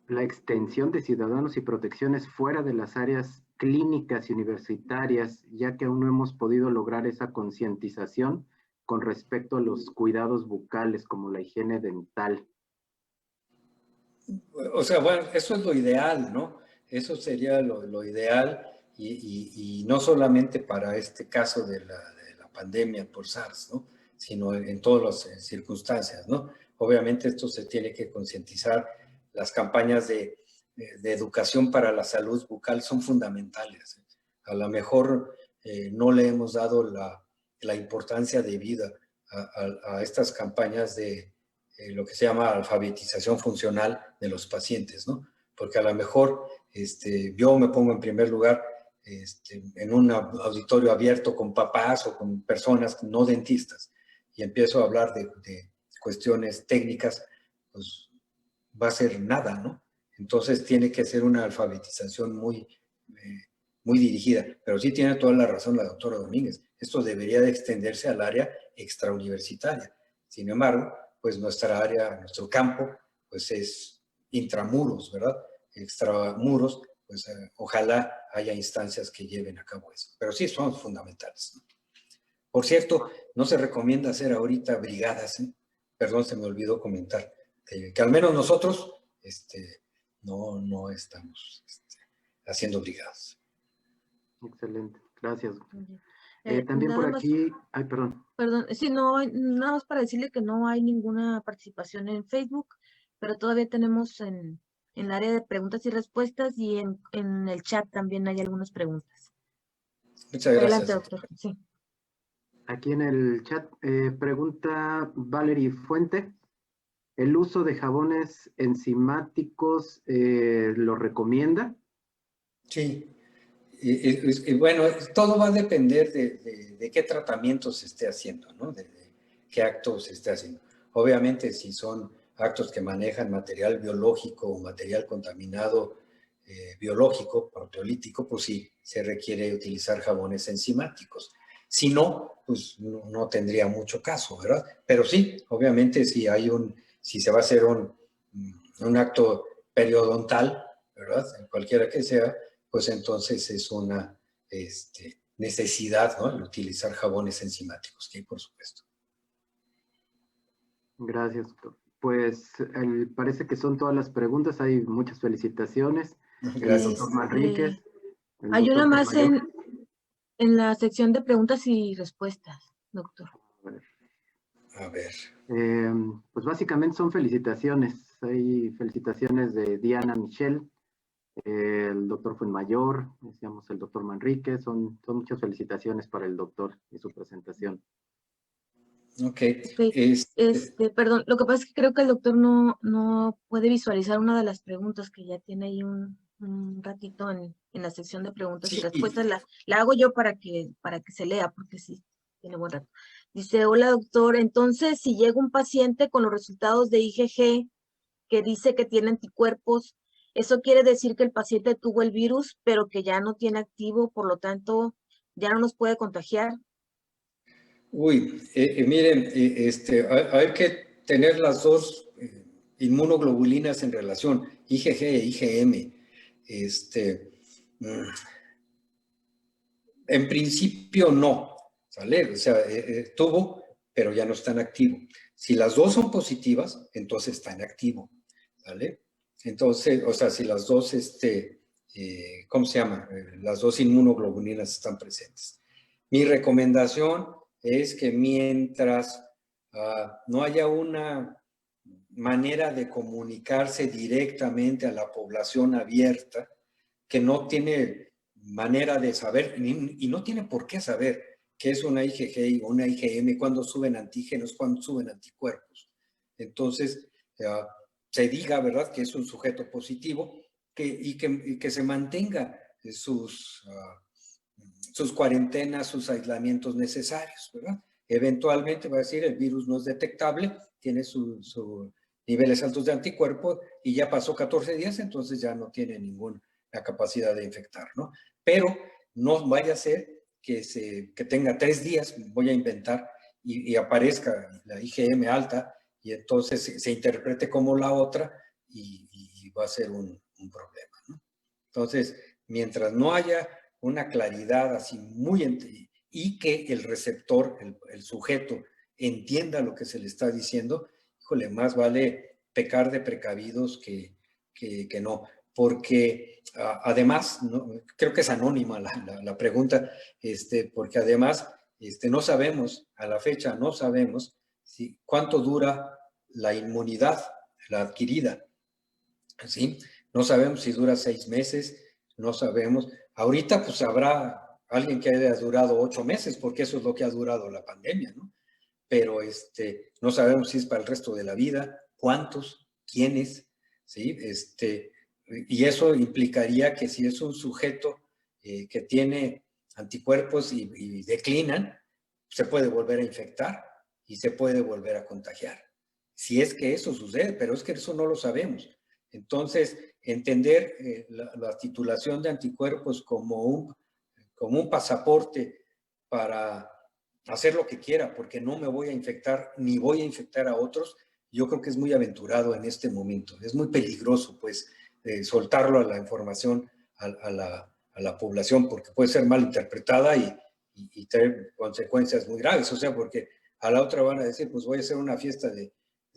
la extensión de ciudadanos y protecciones fuera de las áreas clínicas y universitarias, ya que aún no hemos podido lograr esa concientización con respecto a los cuidados bucales como la higiene dental. O sea, bueno, eso es lo ideal, ¿no? Eso sería lo ideal, y no solamente para este caso de la pandemia por SARS, ¿no? Sino en todas las circunstancias, ¿no? Obviamente esto se tiene que concientizar. Las campañas de educación para la salud bucal son fundamentales. A lo mejor no le hemos dado la importancia debida a estas campañas de lo que se llama alfabetización funcional de los pacientes, ¿no? Porque a lo mejor yo me pongo en primer lugar, en un auditorio abierto con papás o con personas no dentistas y empiezo a hablar de cuestiones técnicas, pues va a ser nada, ¿no? Entonces tiene que ser una alfabetización muy dirigida. Pero sí tiene toda la razón la doctora Domínguez. Esto debería de extenderse al área extrauniversitaria. Sin embargo, pues nuestra área, nuestro campo, pues es intramuros, ¿verdad? Extramuros, pues ojalá haya instancias que lleven a cabo eso. Pero sí son fundamentales, ¿no? Por cierto, no se recomienda hacer ahorita brigadas, ¿eh? Perdón, se me olvidó comentar, que al menos nosotros no estamos haciendo brigadas. Excelente, gracias. Oye, También por nada más, aquí, ay, perdón. perdón, sí, no, nada más para decirle que no hay ninguna participación en Facebook, pero todavía tenemos en el área de preguntas y respuestas y en el chat también hay algunas preguntas. Muchas Adelante, gracias. doctor. Sí. Aquí en el chat pregunta Valerie Fuente. ¿El uso de jabones enzimáticos lo recomienda? Sí. Y bueno, todo va a depender de qué tratamiento se esté haciendo, ¿no? De qué actos se esté haciendo. Obviamente, si son actos que manejan material biológico o material contaminado biológico, proteolítico, pues sí, se requiere utilizar jabones enzimáticos. Si no, pues no tendría mucho caso, ¿verdad? Pero sí, obviamente, si se va a hacer un acto periodontal, ¿verdad? Cualquiera que sea, pues entonces es una necesidad, ¿no? El utilizar jabones enzimáticos, sí, por supuesto. Gracias, doctor. Pues parece que son todas las preguntas. Hay muchas felicitaciones. El Gracias. doctor Manríquez, el Hay una doctor más Mayor. en la sección de preguntas y respuestas, doctor. A ver. Pues básicamente son felicitaciones. Hay felicitaciones de Diana Michelle, el doctor Fuenmayor, decíamos el doctor Manríquez. Son muchas felicitaciones para el doctor y su presentación. Ok. Ok, perdón, lo que pasa es que creo que el doctor no puede visualizar una de las preguntas que ya tiene ahí un ratito en la sección de preguntas y Sí, respuestas. La hago yo para que se lea, porque sí, tiene buen rato. Dice, hola doctor, entonces si llega un paciente con los resultados de IgG que dice que tiene anticuerpos, eso quiere decir que el paciente tuvo el virus, pero que ya no tiene activo, por lo tanto, ya no nos puede contagiar. uy, miren, hay que tener las dos inmunoglobulinas en relación, IgG e IgM. En principio no, ¿sale? O sea, tuvo, pero ya no está en activo. Si las dos son positivas, entonces está en activo, ¿sale? Entonces, o sea, si las dos, ¿cómo se llama? Las dos inmunoglobulinas están presentes. Mi recomendación es que mientras no haya una manera de comunicarse directamente a la población abierta, que no tiene manera de saber y no tiene por qué saber qué es una IgG o una IgM, cuándo suben antígenos, cuándo suben anticuerpos. Entonces, se diga, ¿verdad?, que es un sujeto positivo y que se mantenga sus cuarentenas, sus aislamientos necesarios, ¿verdad? Eventualmente va a decir el virus no es detectable, tiene sus niveles altos de anticuerpos y ya pasó 14 días, entonces ya no tiene ninguna capacidad de infectar, ¿no? Pero no vaya a ser que tenga 3 días, voy a inventar, y aparezca la IgM alta y entonces se interprete como la otra y va a ser un problema, ¿no? Entonces, mientras no haya una claridad así y que el receptor, el sujeto, entienda lo que se le está diciendo, híjole, más vale pecar de precavidos que no. Porque además, ¿no? Creo que es anónima la pregunta, porque además no sabemos, a la fecha no sabemos cuánto dura la inmunidad, la adquirida, ¿sí? No sabemos si dura 6 meses, no sabemos. Ahorita pues habrá alguien que haya durado 8 meses, porque eso es lo que ha durado la pandemia, ¿no? Pero no sabemos si es para el resto de la vida, cuántos, quiénes, ¿sí? Y eso implicaría que si es un sujeto que tiene anticuerpos y declinan, se puede volver a infectar y se puede volver a contagiar. Si es que eso sucede, pero es que eso no lo sabemos. Entonces, entender la titulación de anticuerpos como un pasaporte para hacer lo que quiera, porque no me voy a infectar ni voy a infectar a otros, yo creo que es muy aventurado en este momento. Es muy peligroso, pues, soltarlo a la información a la población, porque puede ser mal interpretada y tener consecuencias muy graves. O sea, porque a la otra van a decir, pues voy a hacer una fiesta de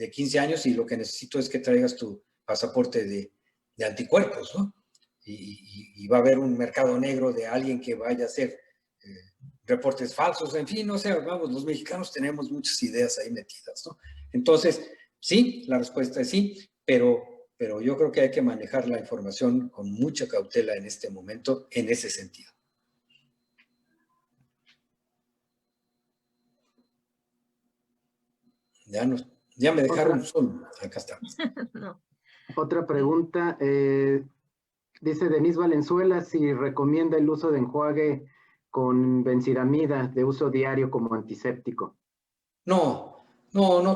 15 años y lo que necesito es que traigas tu pasaporte de anticuerpos, ¿no? Y va a haber un mercado negro de alguien que vaya a hacer reportes falsos, en fin, no sé, vamos, los mexicanos tenemos muchas ideas ahí metidas, ¿no? Entonces, sí, la respuesta es sí, pero yo creo que hay que manejar la información con mucha cautela en este momento, en ese sentido. Ya me dejaron solo. Acá estamos. No. Otra pregunta. Dice Denise Valenzuela si recomienda el uso de enjuague con benzidamida de uso diario como antiséptico. No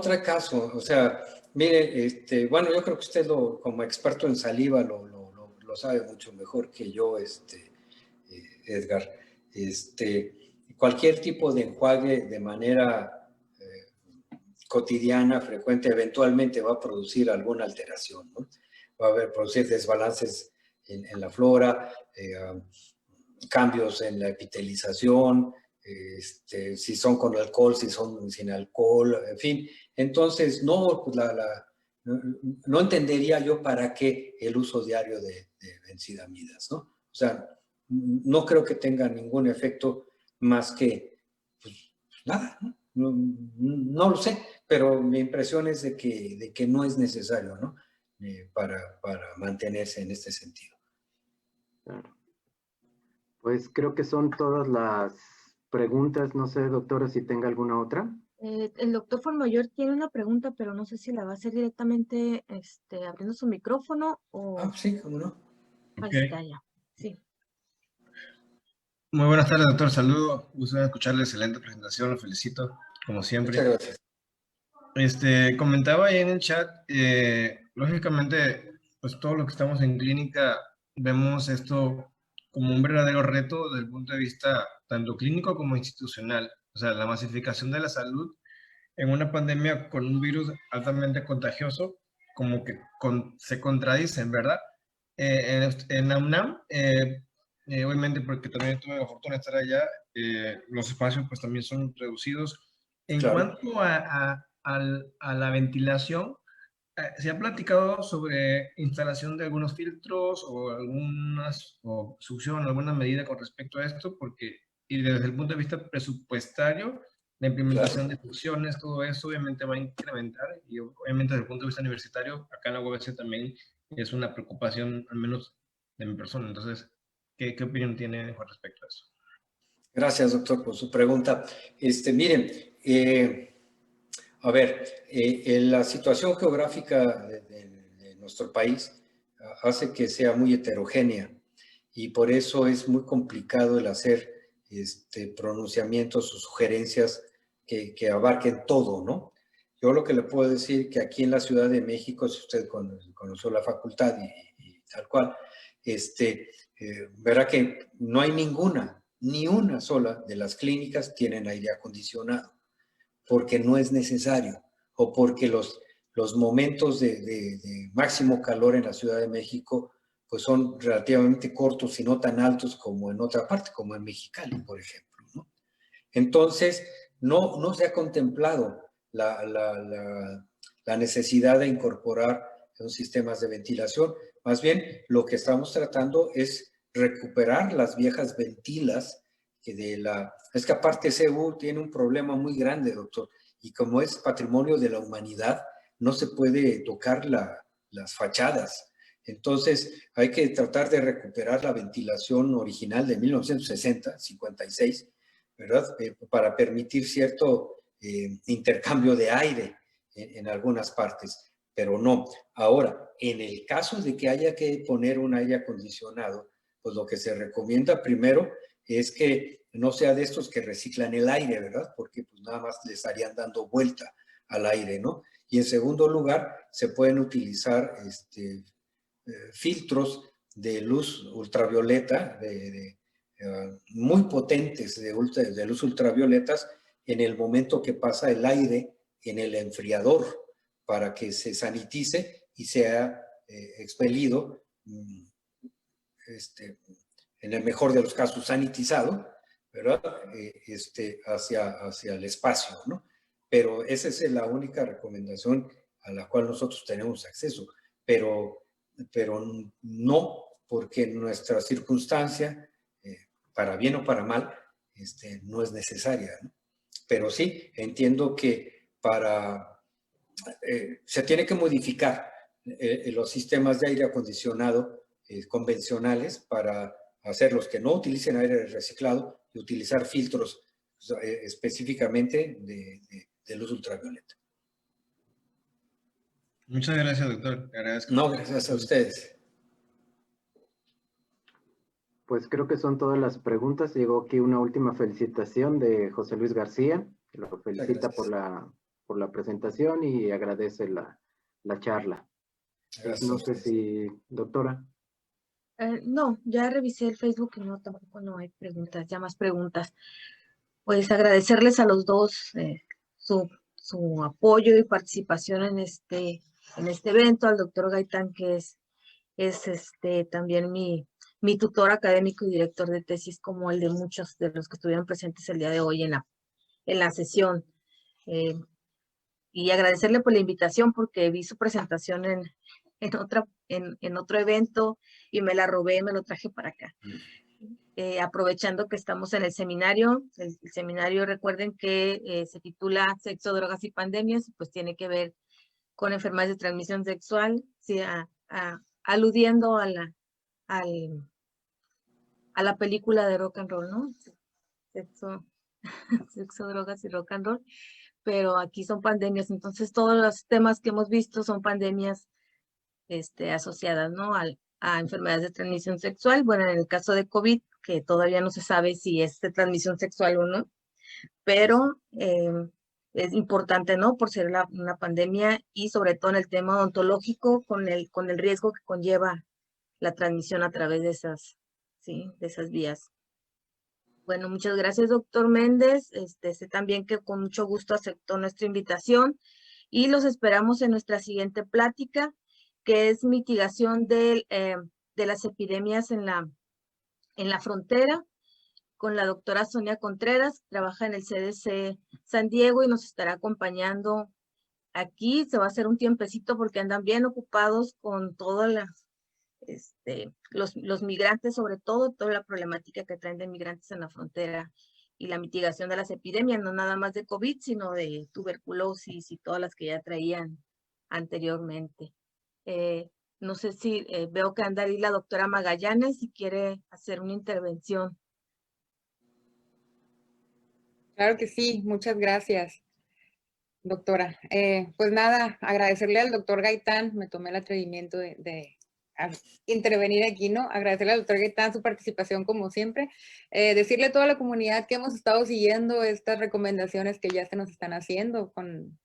trae caso. O sea, mire, bueno, yo creo que usted como experto en saliva lo sabe mucho mejor que yo, Edgar. Cualquier tipo de enjuague de manera cotidiana, frecuente, eventualmente va a producir alguna alteración, ¿no? Va a producir desbalances en la flora, cambios en la epitelización, si son con alcohol, si son sin alcohol, en fin. Entonces, no, pues no entendería yo para qué el uso diario de benzidamidas, ¿no? O sea, no creo que tenga ningún efecto más que, pues, nada, ¿no? No lo sé, pero mi impresión es de que no es necesario, ¿no? Para mantenerse en este sentido. Claro. Pues creo que son todas las preguntas. No sé, doctora, si tenga alguna otra. El doctor Formayor tiene una pregunta, pero no sé si la va a hacer directamente abriendo su micrófono o... Sí, cómo no. Ahí Okay. está ya, sí. Muy buenas tardes, doctor. Saludos. Gusto escucharle, excelente presentación. Lo felicito, como siempre. Muchas gracias. Comentaba ahí en el chat, lógicamente, pues todo lo que estamos en clínica vemos esto como un verdadero reto desde el punto de vista tanto clínico como institucional. O sea, la masificación de la salud en una pandemia con un virus altamente contagioso, como que se contradicen, ¿verdad? En la UNAM, obviamente porque también tuve la fortuna de estar allá, los espacios pues también son reducidos. En Claro. cuanto a la ventilación, ¿se ha platicado sobre instalación de algunos filtros o succión, alguna medida con respecto a esto? Porque, y desde el punto de vista presupuestario, la implementación de funciones, todo eso obviamente va a incrementar y obviamente desde el punto de vista universitario, acá en la UABC también es una preocupación, al menos de mi persona. Entonces, ¿qué opinión tiene con respecto a eso? Gracias, doctor, por su pregunta. Miren, a ver, la situación geográfica de nuestro país hace que sea muy heterogénea y por eso es muy complicado el hacer pronunciamientos o sugerencias que abarquen todo, ¿no? Yo lo que le puedo decir que aquí en la Ciudad de México, si usted conoció la facultad y tal cual, verá que no hay ni una sola de las clínicas tienen aire acondicionado, porque no es necesario o porque los momentos de máximo calor en la Ciudad de México pues son relativamente cortos y no tan altos como en otra parte, como en Mexicali, por ejemplo, ¿no? Entonces, no se ha contemplado la necesidad de incorporar los sistemas de ventilación. Más bien, lo que estamos tratando es recuperar las viejas ventilas es que aparte CEU tiene un problema muy grande, doctor, y como es patrimonio de la humanidad, no se puede tocar las fachadas. Entonces, hay que tratar de recuperar la ventilación original de 1960, 56, ¿verdad? Para permitir cierto intercambio de aire en algunas partes, pero no. Ahora, en el caso de que haya que poner un aire acondicionado, pues lo que se recomienda primero es que no sea de estos que reciclan el aire, ¿verdad? Porque pues nada más le estarían dando vuelta al aire, ¿no? Y en segundo lugar, se pueden utilizar filtros de luz ultravioleta, muy potentes de luz ultravioletas en el momento que pasa el aire en el enfriador para que se sanitice y sea expelido, en el mejor de los casos sanitizado, ¿verdad? Hacia el espacio, ¿no? Pero esa es la única recomendación a la cual nosotros tenemos acceso, pero no porque en nuestra circunstancia, para bien o para mal, no es necesaria, ¿no? Pero sí, entiendo que se tiene que modificar los sistemas de aire acondicionado convencionales para hacerlos que no utilicen aire reciclado y utilizar filtros específicamente de luz ultravioleta. Muchas gracias, doctor. Agradezco. No, gracias a ustedes. Pues creo que son todas las preguntas. Llegó aquí una última felicitación de José Luis García, que lo felicita por la presentación y agradece la charla. Gracias. No sé si, doctora. No, ya revisé el Facebook y no, tampoco no hay preguntas, ya más preguntas. Pues agradecerles a los dos su apoyo y participación en este evento, al doctor Gaitán, que es también mi tutor académico y director de tesis, como el de muchos de los que estuvieron presentes el día de hoy en la sesión. Y agradecerle por la invitación porque vi su presentación en otro evento y me la robé, me lo traje para acá. Aprovechando que estamos en el seminario, el seminario recuerden que se titula Sexo, Drogas y Pandemias, pues tiene que ver con enfermedades de transmisión sexual, sí, aludiendo a la película de rock and roll, ¿no? Sexo, drogas y rock and roll, pero aquí son pandemias, entonces todos los temas que hemos visto son pandemias asociadas, ¿no? A enfermedades de transmisión sexual. Bueno, en el caso de COVID, que todavía no se sabe si es de transmisión sexual o no, pero es importante, ¿no? Por ser una pandemia y sobre todo en el tema odontológico con el riesgo que conlleva la transmisión a través de esas vías. Bueno, muchas gracias, doctor Méndez. Sé también que con mucho gusto aceptó nuestra invitación y los esperamos en nuestra siguiente plática, que es mitigación de las epidemias en la frontera, con la doctora Sonia Contreras, trabaja en el CDC San Diego y nos estará acompañando aquí. Se va a hacer un tiempecito porque andan bien ocupados con todas los migrantes, sobre todo, toda la problemática que traen de migrantes en la frontera y la mitigación de las epidemias, no nada más de COVID, sino de tuberculosis y todas las que ya traían anteriormente. No sé si veo que anda ahí la doctora Magallanes y quiere hacer una intervención. Claro que sí, muchas gracias, doctora. Pues nada, agradecerle al doctor Gaitán, me tomé el atrevimiento de intervenir aquí, ¿no? Agradecerle al doctor Gaitán su participación como siempre, decirle a toda la comunidad que hemos estado siguiendo estas recomendaciones que ya se nos están haciendo con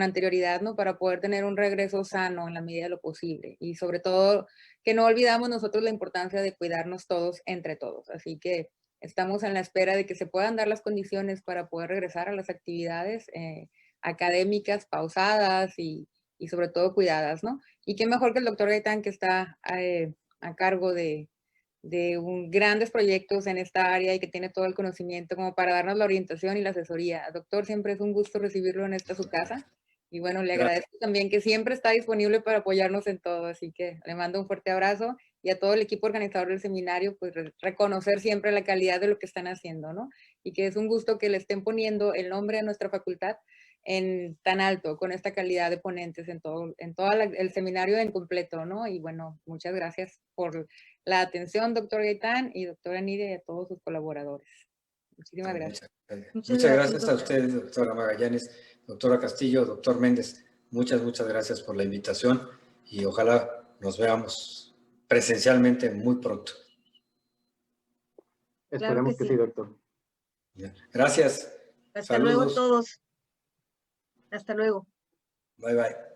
anterioridad, ¿no? Para poder tener un regreso sano en la medida de lo posible y sobre todo que no olvidamos nosotros la importancia de cuidarnos todos entre todos. Así que estamos en la espera de que se puedan dar las condiciones para poder regresar a las actividades académicas pausadas y sobre todo cuidadas, ¿no? Y qué mejor que el doctor Gaitán, que está a cargo de grandes proyectos en esta área y que tiene todo el conocimiento como para darnos la orientación y la asesoría. Doctor, siempre es un gusto recibirlo en su casa. Y bueno, le agradezco también que siempre está disponible para apoyarnos en todo. Así que le mando un fuerte abrazo y a todo el equipo organizador del seminario, pues reconocer siempre la calidad de lo que están haciendo, ¿no? Y que es un gusto que le estén poniendo el nombre de nuestra facultad en tan alto, con esta calidad de ponentes en todo el seminario en completo, ¿no? Y bueno, muchas gracias por la atención, doctor Gaitán y doctora Nide, y a todos sus colaboradores. Muchísimas gracias. Muchas gracias a ustedes, doctora Magallanes, doctora Castillo, doctor Méndez. Muchas gracias por la invitación y ojalá nos veamos presencialmente muy pronto. Esperemos que sí. sí, doctor. Ya. Gracias. Hasta luego a Saludos. todos. Hasta luego. Bye, bye.